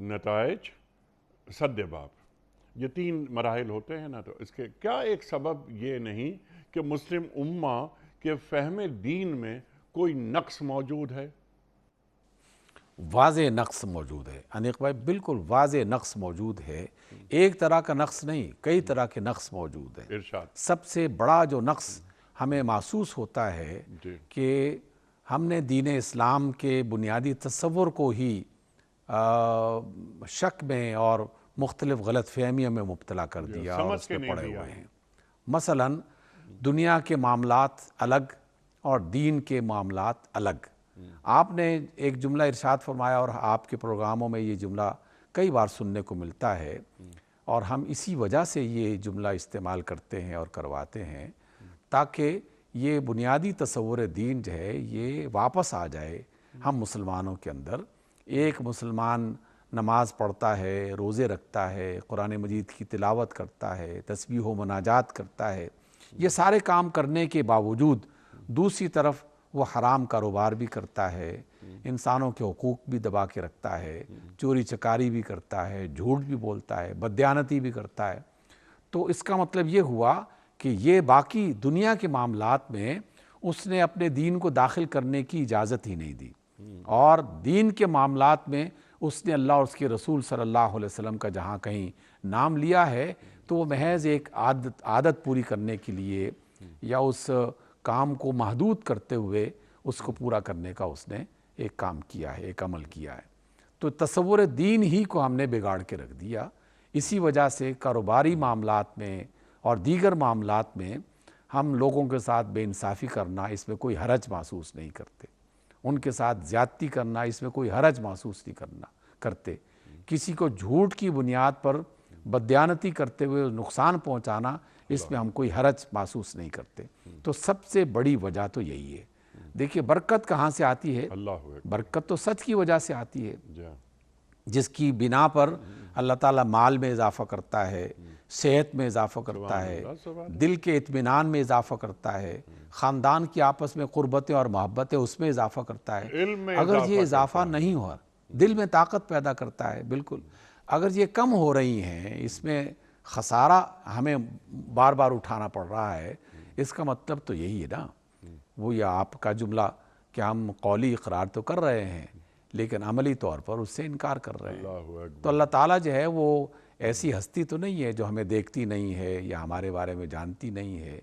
نتائج، سد باب، یہ تین مراحل ہوتے ہیں نا، تو اس کے کیا ایک سبب یہ نہیں کہ مسلم امہ کے فہم دین میں کوئی نقص موجود ہے؟ واضح نقص موجود ہے انیق بھائی، بالکل واضح نقص موجود ہے، ایک طرح کا نقص نہیں، کئی طرح کے نقص موجود ہیں۔ ارشاد۔ سب سے بڑا جو نقص ہمیں محسوس ہوتا ہے کہ ہم نے دین اسلام کے بنیادی تصور کو ہی شک میں اور مختلف غلط فہمیوں میں مبتلا کر دیا اور اس میں پڑے ہوئے ہیں۔ مثلاً دنیا کے معاملات الگ اور دین کے معاملات الگ۔ آپ نے ایک جملہ ارشاد فرمایا اور آپ کے پروگراموں میں یہ جملہ کئی بار سننے کو ملتا ہے، اور ہم اسی وجہ سے یہ جملہ استعمال کرتے ہیں اور کرواتے ہیں تاکہ یہ بنیادی تصور دین جو ہے یہ واپس آ جائے ہم مسلمانوں کے اندر۔ ایک مسلمان نماز پڑھتا ہے، روزے رکھتا ہے، قرآن مجید کی تلاوت کرتا ہے، تسبیح و مناجات کرتا ہے، یہ سارے کام کرنے کے باوجود دوسری طرف وہ حرام کاروبار بھی کرتا ہے، انسانوں کے حقوق بھی دبا کے رکھتا ہے، چوری چکاری بھی کرتا ہے، جھوٹ بھی بولتا ہے، بددیانتی بھی کرتا ہے، تو اس کا مطلب یہ ہوا کہ یہ باقی دنیا کے معاملات میں اس نے اپنے دین کو داخل کرنے کی اجازت ہی نہیں دی، اور دین کے معاملات میں اس نے اللہ اور اس کے رسول صلی اللہ علیہ وسلم کا جہاں کہیں نام لیا ہے تو وہ محض ایک عادت پوری کرنے کے لیے یا اس کام کو محدود کرتے ہوئے اس کو پورا کرنے کا اس نے ایک کام کیا ہے، ایک عمل کیا ہے۔ تو تصور دین ہی کو ہم نے بگاڑ کے رکھ دیا۔ اسی وجہ سے کاروباری معاملات میں اور دیگر معاملات میں ہم لوگوں کے ساتھ بے انصافی کرنا، اس میں کوئی حرج محسوس نہیں کرتے، ان کے ساتھ زیادتی کرنا، اس میں کوئی حرج محسوس نہیں کرتے، کسی کو جھوٹ کی بنیاد پر بددیانتی کرتے ہوئے نقصان پہنچانا، اس میں ہم کوئی حرج محسوس نہیں کرتے۔ تو سب سے بڑی وجہ تو یہی ہے۔ دیکھیے برکت کہاں سے آتی ہے؟ برکت تو سچ کی وجہ سے آتی ہے، جس کی بنا پر اللہ تعالیٰ مال میں اضافہ کرتا ہے، صحت میں اضافہ کرتا ہے، دل کے اطمینان میں اضافہ کرتا ہے، خاندان کی آپس میں قربتیں اور محبتیں اس میں اضافہ کرتا ہے۔ اگر یہ اضافہ نہیں ہوا، دل میں طاقت پیدا کرتا ہے، بالکل۔ اگر یہ کم ہو رہی ہیں، اس میں خسارہ ہمیں بار بار اٹھانا پڑ رہا ہے، اس کا مطلب تو یہی ہے نا، وہ یہ آپ کا جملہ کہ ہم قولی اقرار تو کر رہے ہیں لیکن عملی طور پر اس سے انکار کر رہے ہیں۔ تو اللہ تعالیٰ جو ہے وہ ایسی ہستی تو نہیں ہے جو ہمیں دیکھتی نہیں ہے یا ہمارے بارے میں جانتی نہیں ہے۔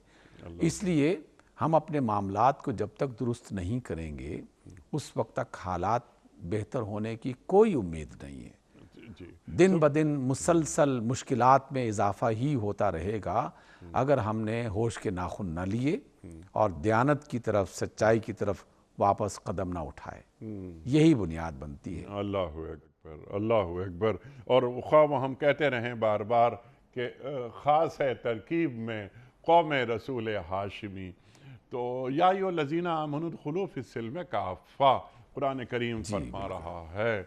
اس لیے ہم اپنے معاملات کو جب تک درست نہیں کریں گے اس وقت تک حالات بہتر ہونے کی کوئی امید نہیں ہے۔ دن بدن مسلسل مشکلات میں اضافہ ہی ہوتا رہے گا اگر ہم نے ہوش کے ناخن نہ لیے اور دیانت کی طرف، سچائی کی طرف واپس قدم نہ اٹھائے۔ یہی بنیاد بنتی ہے۔ اللہ اکبر، اللہ اکبر۔ اور خواہ ہم کہتے رہیں بار بار کہ خاص ہے ترکیب میں قوم رسول ہاشمی، تو یا ایھا الذین آمنوا ادخلوا فی السلم کافہ قرآن کریم فرما رہا ہے۔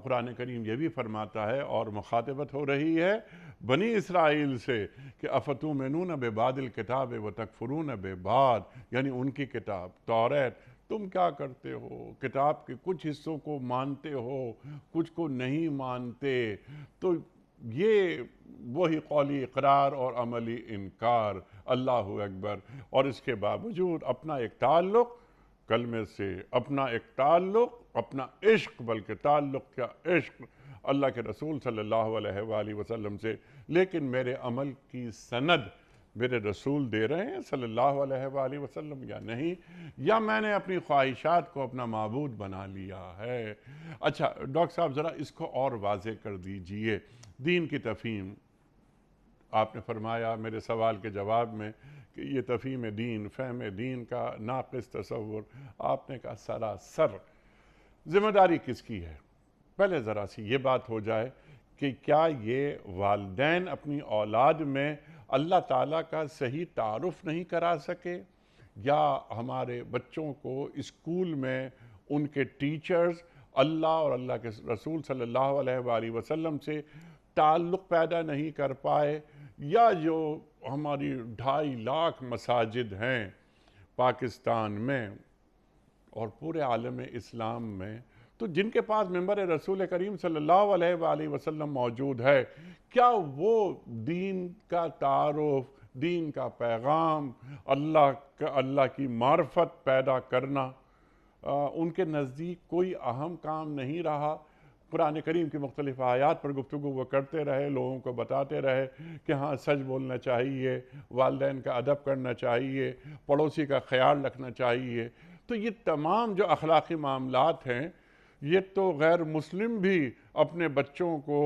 قرآن کریم یہ بھی فرماتا ہے اور مخاطبت ہو رہی ہے بنی اسرائیل سے کہ افتؤمنون ببعض الکتاب وتکفرون ببعض، یعنی ان کی کتاب توریت تم کیا کرتے ہو، کتاب کے کچھ حصوں کو مانتے ہو، کچھ کو نہیں مانتے۔ تو یہ وہی قولی اقرار اور عملی انکار، اللہ اکبر۔ اور اس کے باوجود اپنا ایک تعلق کلمے سے، اپنا ایک تعلق، اپنا عشق، بلکہ تعلق کیا عشق اللہ کے رسول صلی اللہ علیہ وآلہ وسلم سے، لیکن میرے عمل کی سند میرے رسول دے رہے ہیں صلی اللہ علیہ وآلہ وسلم یا نہیں، یا میں نے اپنی خواہشات کو اپنا معبود بنا لیا ہے۔ اچھا ڈاکٹر صاحب ذرا اس کو اور واضح کر دیجئے، دین کی تفہیم آپ نے فرمایا میرے سوال کے جواب میں کہ یہ تفہیم دین، فہم دین کا ناقص تصور، آپ نے کہا سراسر ذمہ داری کس کی ہے؟ پہلے ذرا سی یہ بات ہو جائے کہ کیا یہ والدین اپنی اولاد میں اللہ تعالیٰ کا صحیح تعارف نہیں کرا سکے، یا ہمارے بچوں کو اسکول میں ان کے ٹیچرز اللہ اور اللہ کے رسول صلی اللہ علیہ وآلہ وسلم سے تعلق پیدا نہیں کر پائے، یا جو ہماری 2.5 لاکھ مساجد ہیں پاکستان میں اور پورے عالم اسلام میں، تو جن کے پاس منبر رسول کریم صلی اللہ علیہ وآلہ وسلم موجود ہے، کیا وہ دین کا تعارف، دین کا پیغام، اللہ کی معرفت پیدا کرنا ان کے نزدیک کوئی اہم کام نہیں رہا؟ قرآن کریم کی مختلف آیات پر گفتگو وہ کرتے رہے، لوگوں کو بتاتے رہے کہ ہاں سچ بولنا چاہیے، والدین کا ادب کرنا چاہیے، پڑوسی کا خیال رکھنا چاہیے۔ تو یہ تمام جو اخلاقی معاملات ہیں، یہ تو غیر مسلم بھی اپنے بچوں کو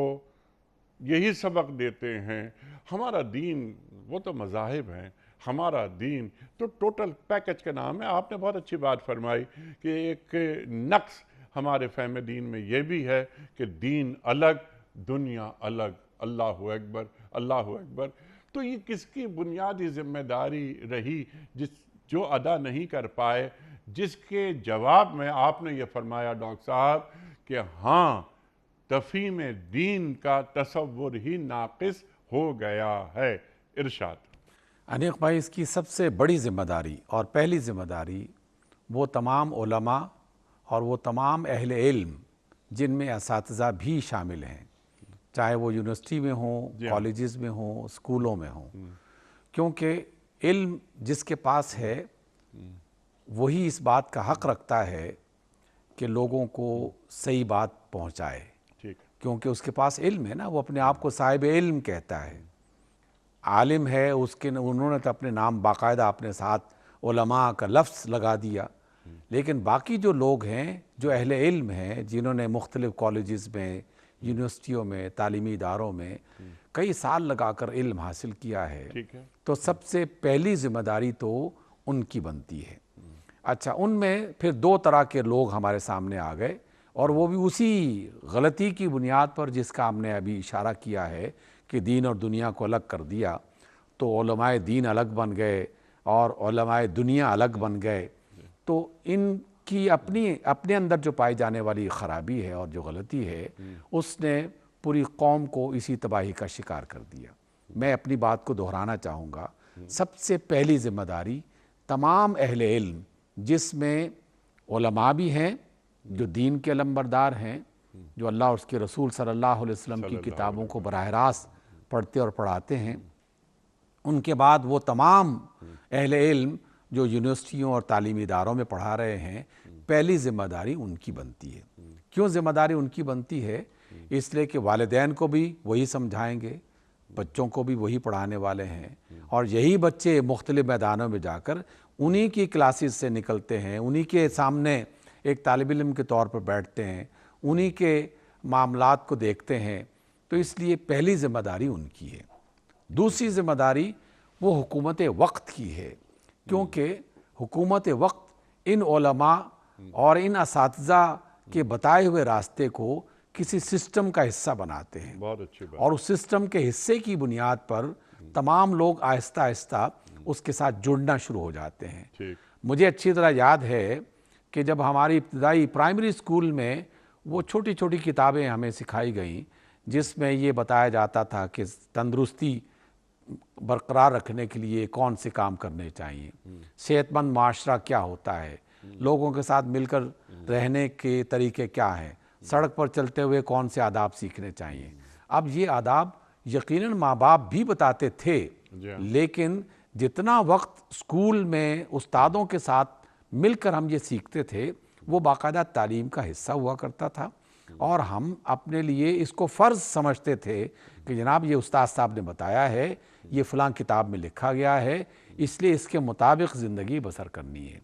یہی سبق دیتے ہیں۔ ہمارا دین وہ تو مذاہب ہیں، ہمارا دین تو ٹوٹل پیکج کا نام ہے۔ آپ نے بہت اچھی بات فرمائی کہ ایک نقص ہمارے فہم دین میں یہ بھی ہے کہ دین الگ، دنیا الگ۔ اللہ اکبر، اللہ اکبر۔ تو یہ کس کی بنیادی ذمہ داری رہی جو ادا نہیں کر پائے، جس کے جواب میں آپ نے یہ فرمایا ڈاکٹر صاحب کہ ہاں تفہیم دین کا تصور ہی ناقص ہو گیا ہے۔ ارشاد۔ انیق بھائی، اس کی سب سے بڑی ذمہ داری اور پہلی ذمہ داری وہ تمام علماء اور وہ تمام اہل علم جن میں اساتذہ بھی شامل ہیں، چاہے وہ یونیورسٹی میں ہوں، کالجز میں ہوں، اسکولوں میں ہوں، کیونکہ علم جس کے پاس ہے وہی اس بات کا حق رکھتا ہے کہ لوگوں کو صحیح بات پہنچائے، کیونکہ اس کے پاس علم ہے نا، وہ اپنے آپ کو صاحب علم کہتا ہے، عالم ہے، انہوں نے تو اپنے نام باقاعدہ اپنے ساتھ علماء کا لفظ لگا دیا، لیکن باقی جو لوگ ہیں جو اہل علم ہیں، جنہوں نے مختلف کالجز میں، یونیورسٹیوں میں، تعلیمی اداروں میں کئی سال لگا کر علم حاصل کیا ہے، تو سب سے پہلی ذمہ داری تو ان کی بنتی ہے۔ اچھا، ان میں پھر دو طرح کے لوگ ہمارے سامنے آ گئے، اور وہ بھی اسی غلطی کی بنیاد پر جس کا ہم نے ابھی اشارہ کیا ہے کہ دین اور دنیا کو الگ کر دیا، تو علماء دین الگ بن گئے اور علماء دنیا الگ بن گئے۔ تو ان کی اپنے اندر جو پائی جانے والی خرابی ہے اور جو غلطی ہے، اس نے پوری قوم کو اسی تباہی کا شکار کر دیا۔ میں اپنی بات کو دہرانا چاہوں گا، سب سے پہلی ذمہ داری تمام اہل علم، جس میں علماء بھی ہیں جو دین کے علمبردار ہیں، جو اللہ اور اس کے رسول صلی اللہ علیہ وسلم کی کتابوں کو براہ راست پڑھتے اور پڑھاتے ہیں، ان کے بعد وہ تمام اہل علم جو یونیورسٹیوں اور تعلیمی اداروں میں پڑھا رہے ہیں، پہلی ذمہ داری ان کی بنتی ہے۔ کیوں ذمہ داری ان کی بنتی ہے؟ اس لیے کہ والدین کو بھی وہی سمجھائیں گے، بچوں کو بھی وہی پڑھانے والے ہیں، اور یہی بچے مختلف میدانوں میں جا کر انہی کی کلاسز سے نکلتے ہیں، انہی کے سامنے ایک طالب علم کے طور پر بیٹھتے ہیں، انہی کے معاملات کو دیکھتے ہیں، تو اس لیے پہلی ذمہ داری ان کی ہے۔ دوسری ذمہ داری وہ حکومت وقت کی ہے، کیونکہ حکومت وقت ان علماء اور ان اساتذہ کے بتائے ہوئے راستے کو کسی سسٹم کا حصہ بناتے ہیں، بہت اچھی بات، اور اس سسٹم کے حصے کی بنیاد پر تمام لوگ آہستہ آہستہ اس کے ساتھ جڑنا شروع ہو جاتے ہیں۔ مجھے اچھی طرح یاد ہے کہ جب ہماری ابتدائی پرائمری اسکول میں وہ چھوٹی چھوٹی کتابیں ہمیں سکھائی گئیں، جس میں یہ بتایا جاتا تھا کہ تندرستی برقرار رکھنے کے لیے کون سے کام کرنے چاہیے، صحت مند معاشرہ کیا ہوتا ہے، لوگوں کے ساتھ مل کر رہنے کے طریقے کیا ہیں، سڑک پر چلتے ہوئے کون سے آداب سیکھنے چاہیے۔ اب یہ آداب یقیناً ماں باپ بھی بتاتے تھے، لیکن جتنا وقت اسکول میں استادوں کے ساتھ مل کر ہم یہ سیکھتے تھے، وہ باقاعدہ تعلیم کا حصہ ہوا کرتا تھا، اور ہم اپنے لیے اس کو فرض سمجھتے تھے کہ جناب یہ استاد صاحب نے بتایا ہے، یہ فلاں کتاب میں لکھا گیا ہے، اس لیے اس کے مطابق زندگی بسر کرنی ہے۔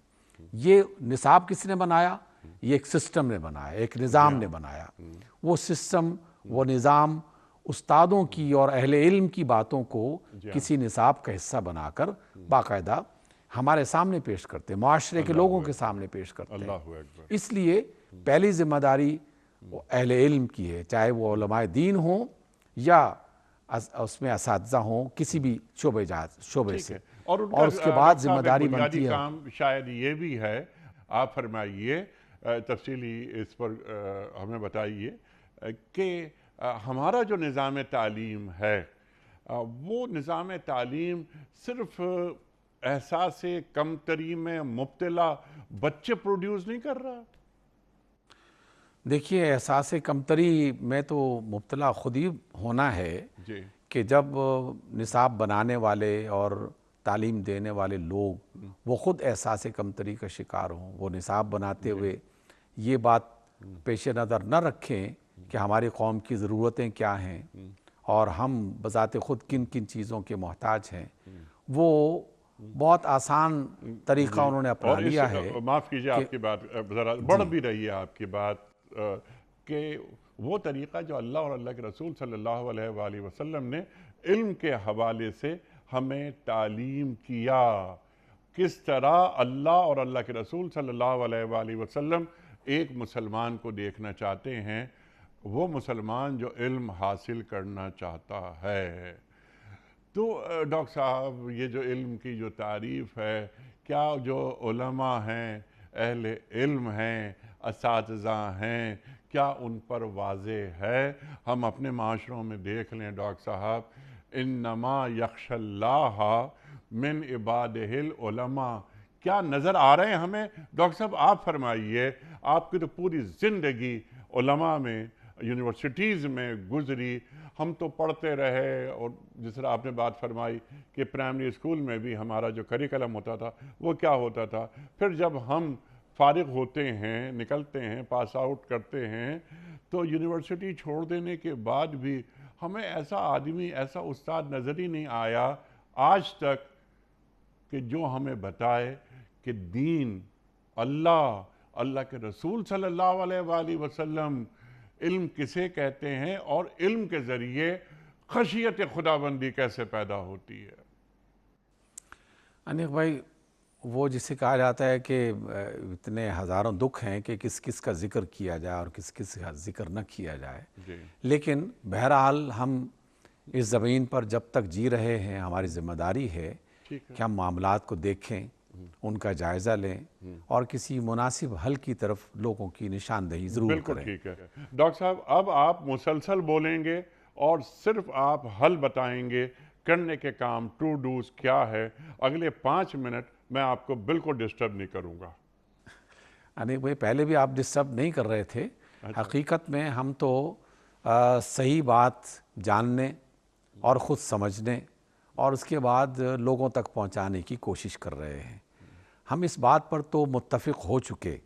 یہ نصاب کس نے بنایا؟ یہ ایک سسٹم نے بنایا، ایک نظام نے بنایا۔ وہ سسٹم، وہ نظام استادوں کی اور اہل علم کی باتوں کو کسی نصاب کا حصہ بنا کر باقاعدہ ہمارے سامنے پیش کرتے ہیں، معاشرے کے لوگوں کے سامنے پیش کرتے ہیں۔ اس لیے پہلی ذمہ داری اہل علم کی ہے، چاہے وہ علماء دین ہوں یا اس میں اساتذہ ہوں، کسی بھی شعبے سے، اور اس کے بعد ذمہ داری بنتی ہے۔ کام شاید یہ بھی ہے، آپ فرمائیے، تفصیلی اس پر ہمیں بتائیے کہ ہمارا جو نظام تعلیم ہے، وہ نظام تعلیم صرف احساس کمتری میں مبتلا بچے پروڈیوس نہیں کر رہا؟ دیکھیے، احساس کمتری میں تو مبتلا خود ہی ہونا ہے کہ جب نصاب بنانے والے اور تعلیم دینے والے لوگ وہ خود احساس کمتری کا شکار ہوں، وہ نصاب بناتے ہوئے یہ بات پیش نظر نہ رکھیں کہ ہماری قوم کی ضرورتیں کیا ہیں اور ہم بذات خود کن کن چیزوں کے محتاج ہیں۔ وہ بہت آسان طریقہ انہوں نے اپنا لیا ہے۔ معاف کیجئے، آپ کی بات ذرا بڑھ بھی رہی ہے آپ کی بات، کہ وہ طریقہ جو اللہ اور اللہ کے رسول صلی اللہ علیہ وآلہ وسلم نے علم کے حوالے سے ہمیں تعلیم کیا، کس طرح اللہ اور اللہ کے رسول صلی اللہ علیہ وآلہ وسلم ایک مسلمان کو دیکھنا چاہتے ہیں، وہ مسلمان جو علم حاصل کرنا چاہتا ہے۔ تو ڈاکٹر صاحب، یہ جو علم کی جو تعریف ہے، کیا جو علماء ہیں، اہل علم ہیں، اساتذہ ہیں، کیا ان پر واضح ہے؟ ہم اپنے معاشروں میں دیکھ لیں ڈاکٹر صاحب، انما یخش اللہ من عبادہ العلماء، کیا نظر آ رہے ہیں ہمیں؟ ڈاکٹر صاحب آپ فرمائیے، آپ کی تو پوری زندگی علماء میں یونیورسٹیز میں گزری. ہم تو پڑھتے رہے، اور جس طرح آپ نے بات فرمائی کہ پرائمری اسکول میں بھی ہمارا جو کریکلم ہوتا تھا وہ کیا ہوتا تھا. پھر جب ہم فارغ ہوتے ہیں، نکلتے ہیں، پاس آؤٹ کرتے ہیں، تو یونیورسٹی چھوڑ دینے کے بعد بھی ہمیں ایسا آدمی، ایسا استاد نظر ہی نہیں آیا آج تک کہ جو ہمیں بتائے کہ دین، اللہ کے رسول صلی اللہ علیہ وآلہ وسلم علم کسے کہتے ہیں، اور علم کے ذریعے خشیت خداوندی کیسے پیدا ہوتی ہے. انیق بھائی، وہ جسے کہا جاتا ہے کہ اتنے ہزاروں دکھ ہیں کہ کس کس کا ذکر کیا جائے اور کس کس کا ذکر نہ کیا جائے. لیکن بہرحال ہم اس زمین پر جب تک جی رہے ہیں، ہماری ذمہ داری ہے کہ ہم معاملات کو دیکھیں، ان کا جائزہ لیں اور کسی مناسب حل کی طرف لوگوں کی نشاندہی ضرور بالکل کریں. ٹھیک ہے ڈاکٹر صاحب. اب آپ مسلسل بولیں گے اور صرف آپ حل بتائیں گے، کرنے کے کام، ٹو ڈوز کیا ہے. اگلے 5 منٹ میں آپ کو بالکل ڈسٹرب نہیں کروں گا. انیق بھائی، پہلے بھی آپ ڈسٹرب نہیں کر رہے تھے. حقیقت میں ہم تو صحیح بات جاننے اور خود سمجھنے اور اس کے بعد لوگوں تک پہنچانے کی کوشش کر رہے ہیں. ہم اس بات پر تو متفق ہو چکے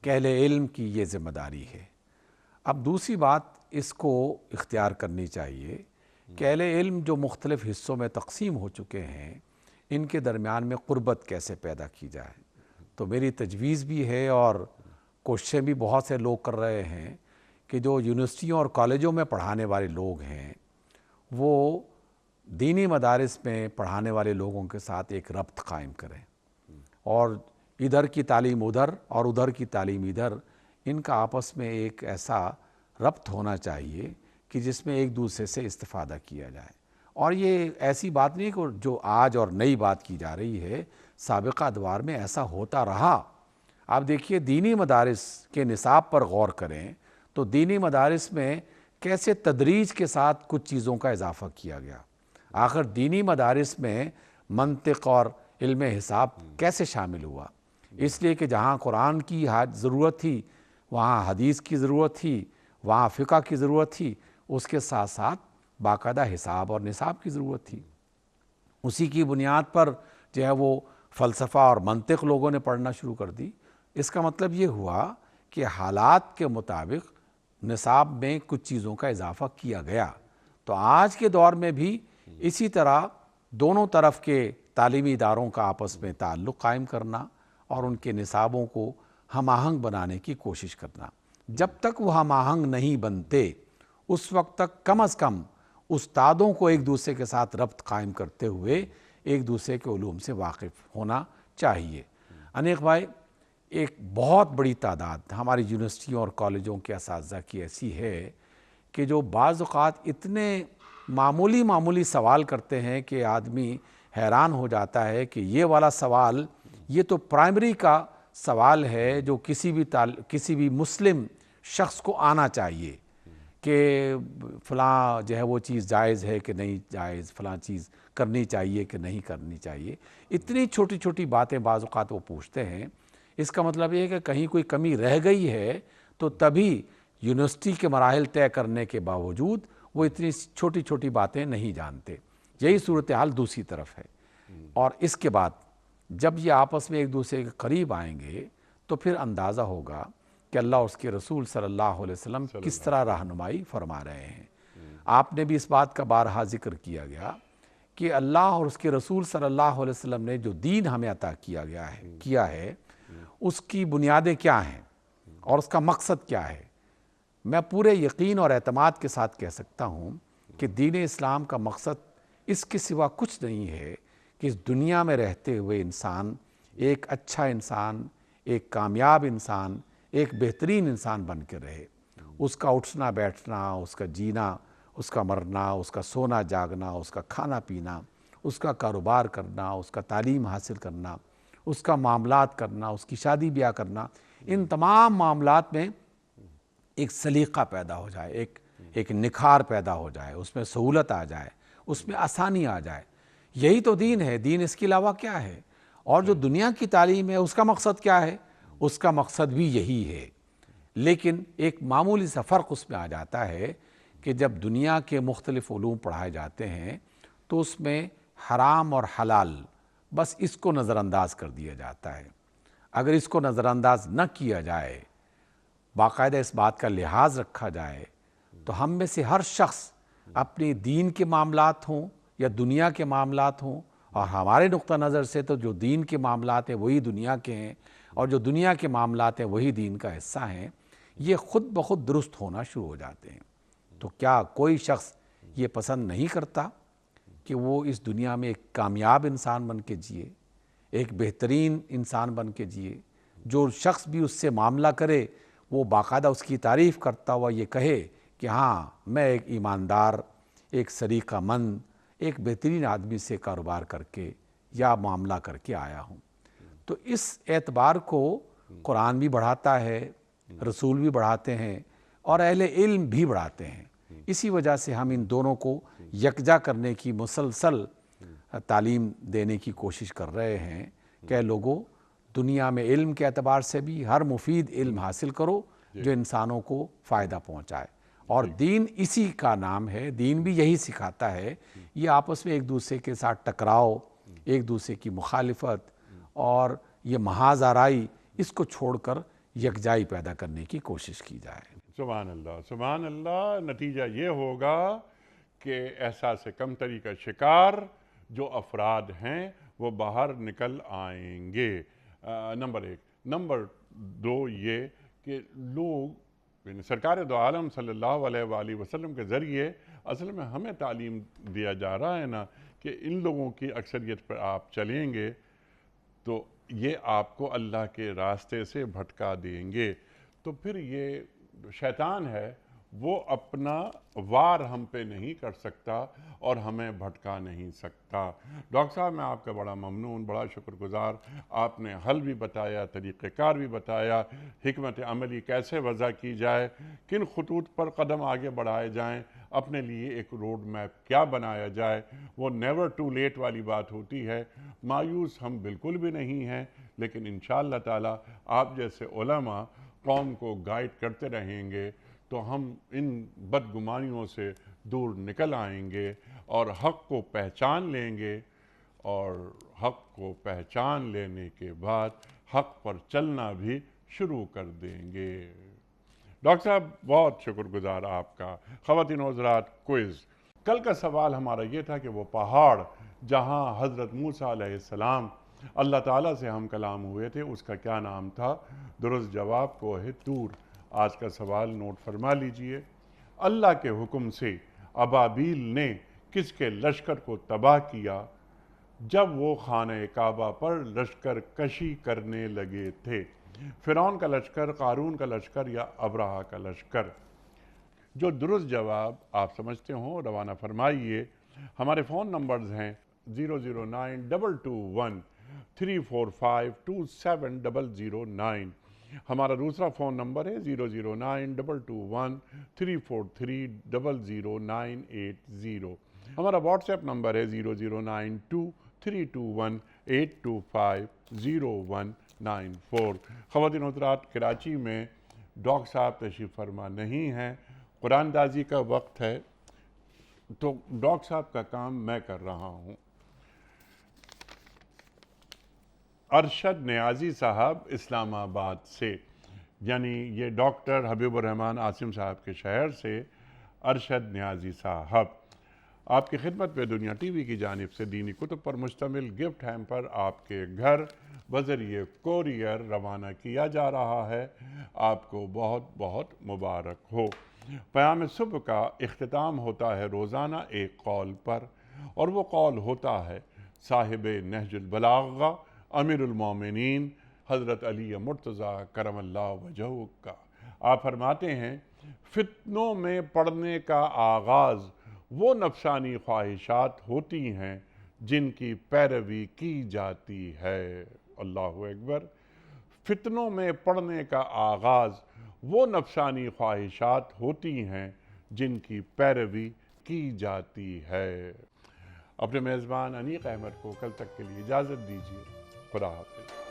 کہ اہل علم کی یہ ذمہ داری ہے. اب دوسری بات اس کو اختیار کرنی چاہیے کہ اہل علم جو مختلف حصوں میں تقسیم ہو چکے ہیں، ان کے درمیان میں قربت کیسے پیدا کی جائے. تو میری تجویز بھی ہے اور کوششیں بھی بہت سے لوگ کر رہے ہیں کہ جو یونیورسٹیوں اور کالجوں میں پڑھانے والے لوگ ہیں وہ دینی مدارس میں پڑھانے والے لوگوں کے ساتھ ایک ربط قائم کریں، اور ادھر کی تعلیم ادھر اور ادھر کی تعلیم ادھر، ان کا آپس میں ایک ایسا ربط ہونا چاہیے کہ جس میں ایک دوسرے سے استفادہ کیا جائے. اور یہ ایسی بات نہیں کہ جو آج اور نئی بات کی جا رہی ہے، سابقہ ادوار میں ایسا ہوتا رہا. آپ دیکھیے دینی مدارس کے نصاب پر غور کریں تو دینی مدارس میں کیسے تدریج کے ساتھ کچھ چیزوں کا اضافہ کیا گیا. آخر دینی مدارس میں منطق اور علم حساب کیسے شامل ہوا؟ اس لیے کہ جہاں قرآن کی ضرورت تھی، وہاں حدیث کی ضرورت تھی، وہاں فقہ کی ضرورت تھی، اس کے ساتھ ساتھ باقاعدہ حساب اور نصاب کی ضرورت تھی. اسی کی بنیاد پر جو ہے وہ فلسفہ اور منطق لوگوں نے پڑھنا شروع کر دی. اس کا مطلب یہ ہوا کہ حالات کے مطابق نصاب میں کچھ چیزوں کا اضافہ کیا گیا. تو آج کے دور میں بھی اسی طرح دونوں طرف کے تعلیمی اداروں کا آپس میں تعلق قائم کرنا اور ان کے نصابوں کو ہم آہنگ بنانے کی کوشش کرنا. جب تک وہ ہم آہنگ نہیں بنتے اس وقت تک کم از کم استادوں کو ایک دوسرے کے ساتھ ربط قائم کرتے ہوئے ایک دوسرے کے علوم سے واقف ہونا چاہیے. انیق بھائی، ایک بہت بڑی تعداد ہماری یونیورسٹیوں اور کالجوں کے اساتذہ کی ایسی ہے کہ جو بعض اوقات اتنے معمولی سوال کرتے ہیں کہ آدمی حیران ہو جاتا ہے کہ یہ والا سوال، یہ تو پرائمری کا سوال ہے جو کسی بھی مسلم شخص کو آنا چاہیے کہ فلاں جو ہے وہ چیز جائز ہے کہ نہیں جائز، فلاں چیز کرنی چاہیے کہ نہیں کرنی چاہیے. اتنی چھوٹی چھوٹی باتیں بعض اوقات وہ پوچھتے ہیں. اس کا مطلب یہ ہے کہ کہیں کوئی کمی رہ گئی ہے تو تبھی یونیورسٹی کے مراحل طے کرنے کے باوجود وہ اتنی چھوٹی چھوٹی باتیں نہیں جانتے. یہی صورتحال دوسری طرف ہے. اور اس کے بعد جب یہ آپس میں ایک دوسرے کے قریب آئیں گے تو پھر اندازہ ہوگا کہ اللہ اور اس کے رسول صلی اللہ علیہ وسلم کس طرح رہنمائی فرما رہے ہیں. آپ نے بھی اس بات کا بارہا ذکر کیا گیا کہ اللہ اور اس کے رسول صلی اللہ علیہ وسلم نے جو دین ہمیں عطا کیا ہے اس کی بنیادیں کیا ہیں اور اس کا مقصد کیا ہے. میں پورے یقین اور اعتماد کے ساتھ کہہ سکتا ہوں کہ دین اسلام کا مقصد اس کے سوا کچھ نہیں ہے کہ اس دنیا میں رہتے ہوئے انسان ایک اچھا انسان، ایک کامیاب انسان، ایک بہترین انسان بن کے رہے. اس کا اٹھنا بیٹھنا، اس کا جینا، اس کا مرنا، اس کا سونا جاگنا، اس کا کھانا پینا، اس کا کاروبار کرنا، اس کا تعلیم حاصل کرنا، اس کا معاملات کرنا، اس کی شادی بیاہ کرنا، ان تمام معاملات میں ایک سلیقہ پیدا ہو جائے، ایک نکھار پیدا ہو جائے، اس میں سہولت آ جائے، اس میں آسانی آ جائے. یہی تو دین ہے. دین اس کے علاوہ کیا ہے؟ اور جو دنیا کی تعلیم ہے اس کا مقصد کیا ہے؟ اس کا مقصد بھی یہی ہے. لیکن ایک معمولی سا فرق اس میں آ جاتا ہے کہ جب دنیا کے مختلف علوم پڑھائے جاتے ہیں تو اس میں حرام اور حلال بس اس کو نظر انداز کر دیا جاتا ہے۔ اگر اس کو نظر انداز نہ کیا جائے، باقاعدہ اس بات کا لحاظ رکھا جائے، تو ہم میں سے ہر شخص اپنے دین کے معاملات ہوں یا دنیا کے معاملات ہوں، اور ہمارے نقطہ نظر سے تو جو دین کے معاملات ہیں وہی دنیا کے ہیں، اور جو دنیا کے معاملات ہیں وہی دین کا حصہ ہیں، یہ خود بخود درست ہونا شروع ہو جاتے ہیں۔ تو کیا کوئی شخص یہ پسند نہیں کرتا کہ وہ اس دنیا میں ایک کامیاب انسان بن کے جیے، ایک بہترین انسان بن کے جیے؟ جو شخص بھی اس سے معاملہ کرے وہ باقاعدہ اس کی تعریف کرتا ہوا یہ کہے کہ ہاں میں ایک ایماندار، ایک سلیقہ مند، ایک بہترین آدمی سے کاروبار کر کے یا معاملہ کر کے آیا ہوں۔ تو اس اعتبار کو قرآن بھی بڑھاتا ہے، رسول بھی بڑھاتے ہیں، اور اہل علم بھی بڑھاتے ہیں۔ اسی وجہ سے ہم ان دونوں کو یکجا کرنے کی مسلسل تعلیم دینے کی کوشش کر رہے ہیں کہ لوگوں، دنیا میں علم کے اعتبار سے بھی ہر مفید علم حاصل کرو جو انسانوں کو فائدہ پہنچائے، اور دین اسی کا نام ہے، دین بھی یہی سکھاتا ہے۔ یہ آپس میں ایک دوسرے کے ساتھ ٹکراؤ، ایک دوسرے کی مخالفت اور یہ محاذ آرائی، اس کو چھوڑ کر یکجائی پیدا کرنے کی کوشش کی جائے۔ سبحان اللہ، سبحان اللہ۔ نتیجہ یہ ہوگا کہ احساس کمتری کا شکار جو افراد ہیں وہ باہر نکل آئیں گے، نمبر ایک۔ نمبر دو یہ کہ لوگ، یعنی سرکار دو عالم صلی اللہ علیہ وآلہ وسلم کے ذریعے اصل میں ہمیں تعلیم دیا جا رہا ہے نا کہ ان لوگوں کی اکثریت پر آپ چلیں گے تو یہ آپ کو اللہ کے راستے سے بھٹکا دیں گے۔ تو پھر یہ شیطان ہے وہ اپنا وار ہم پہ نہیں کر سکتا اور ہمیں بھٹکا نہیں سکتا۔ ڈاکٹر صاحب میں آپ کا بڑا ممنون، بڑا شکر گزار، آپ نے حل بھی بتایا، طریقہ کار بھی بتایا، حکمت عملی کیسے وضع کی جائے، کن خطوط پر قدم آگے بڑھائے جائیں، اپنے لیے ایک روڈ میپ کیا بنایا جائے۔ وہ نیور ٹو لیٹ والی بات ہوتی ہے۔ مایوس ہم بالکل بھی نہیں ہیں، لیکن انشاءاللہ تعالی آپ جیسے علماء قوم کو گائیڈ کرتے رہیں گے تو ہم ان بدگمانیوں سے دور نکل آئیں گے اور حق کو پہچان لیں گے، اور حق کو پہچان لینے کے بعد حق پر چلنا بھی شروع کر دیں گے۔ ڈاکٹر صاحب بہت شکر گزار آپ کا۔ خواتین و حضرات، کوئز۔ کل کا سوال ہمارا یہ تھا کہ وہ پہاڑ جہاں حضرت موسیٰ علیہ السلام اللہ تعالیٰ سے ہم کلام ہوئے تھے اس کا کیا نام تھا؟ درست جواب کوہ طور۔ آج کا سوال نوٹ فرما لیجئے۔ اللہ کے حکم سے ابابیل نے کس کے لشکر کو تباہ کیا جب وہ خانہ کعبہ پر لشکر کشی کرنے لگے تھے؟ فرعون کا لشکر، قارون کا لشکر، یا ابرہہ کا لشکر؟ جو درست جواب آپ سمجھتے ہوں روانہ فرمائیے۔ ہمارے فون نمبرز ہیں 0092213452709، ہمارا دوسرا فون نمبر ہے 009221343000980، ہمارا واٹس ایپ نمبر ہے 009232182500194۔ خواتین و حضرات، کراچی میں ڈاکٹر صاحب تشریف فرما نہیں ہیں، قرآن دازی کا وقت ہے، تو ڈاکٹر صاحب کا کام میں کر رہا ہوں۔ ارشد نیازی صاحب اسلام آباد سے، یعنی یہ ڈاکٹر حبیب الرحمن عاصم صاحب کے شہر سے ارشد نیازی صاحب، آپ کی خدمت پہ دنیا ٹی وی کی جانب سے دینی کتب پر مشتمل گفٹ ہیمپر آپ کے گھر بذریعہ کوریئر روانہ کیا جا رہا ہے۔ آپ کو بہت بہت مبارک ہو۔ پیام صبح کا اختتام ہوتا ہے روزانہ ایک قول پر، اور وہ قول ہوتا ہے صاحب نہج البلاغہ امیر المومنین حضرت علی مرتضیٰ کرم اللہ وجہہ کا۔ آپ فرماتے ہیں، فتنوں میں پڑنے کا آغاز وہ نفسانی خواہشات ہوتی ہیں جن کی پیروی کی جاتی ہے۔ اللہ اکبر۔ فتنوں میں پڑنے کا آغاز وہ نفسانی خواہشات ہوتی ہیں جن کی پیروی کی جاتی ہے۔ اپنے میزبان انیق احمد کو کل تک کے لیے اجازت دیجیے۔ خدا حافظ۔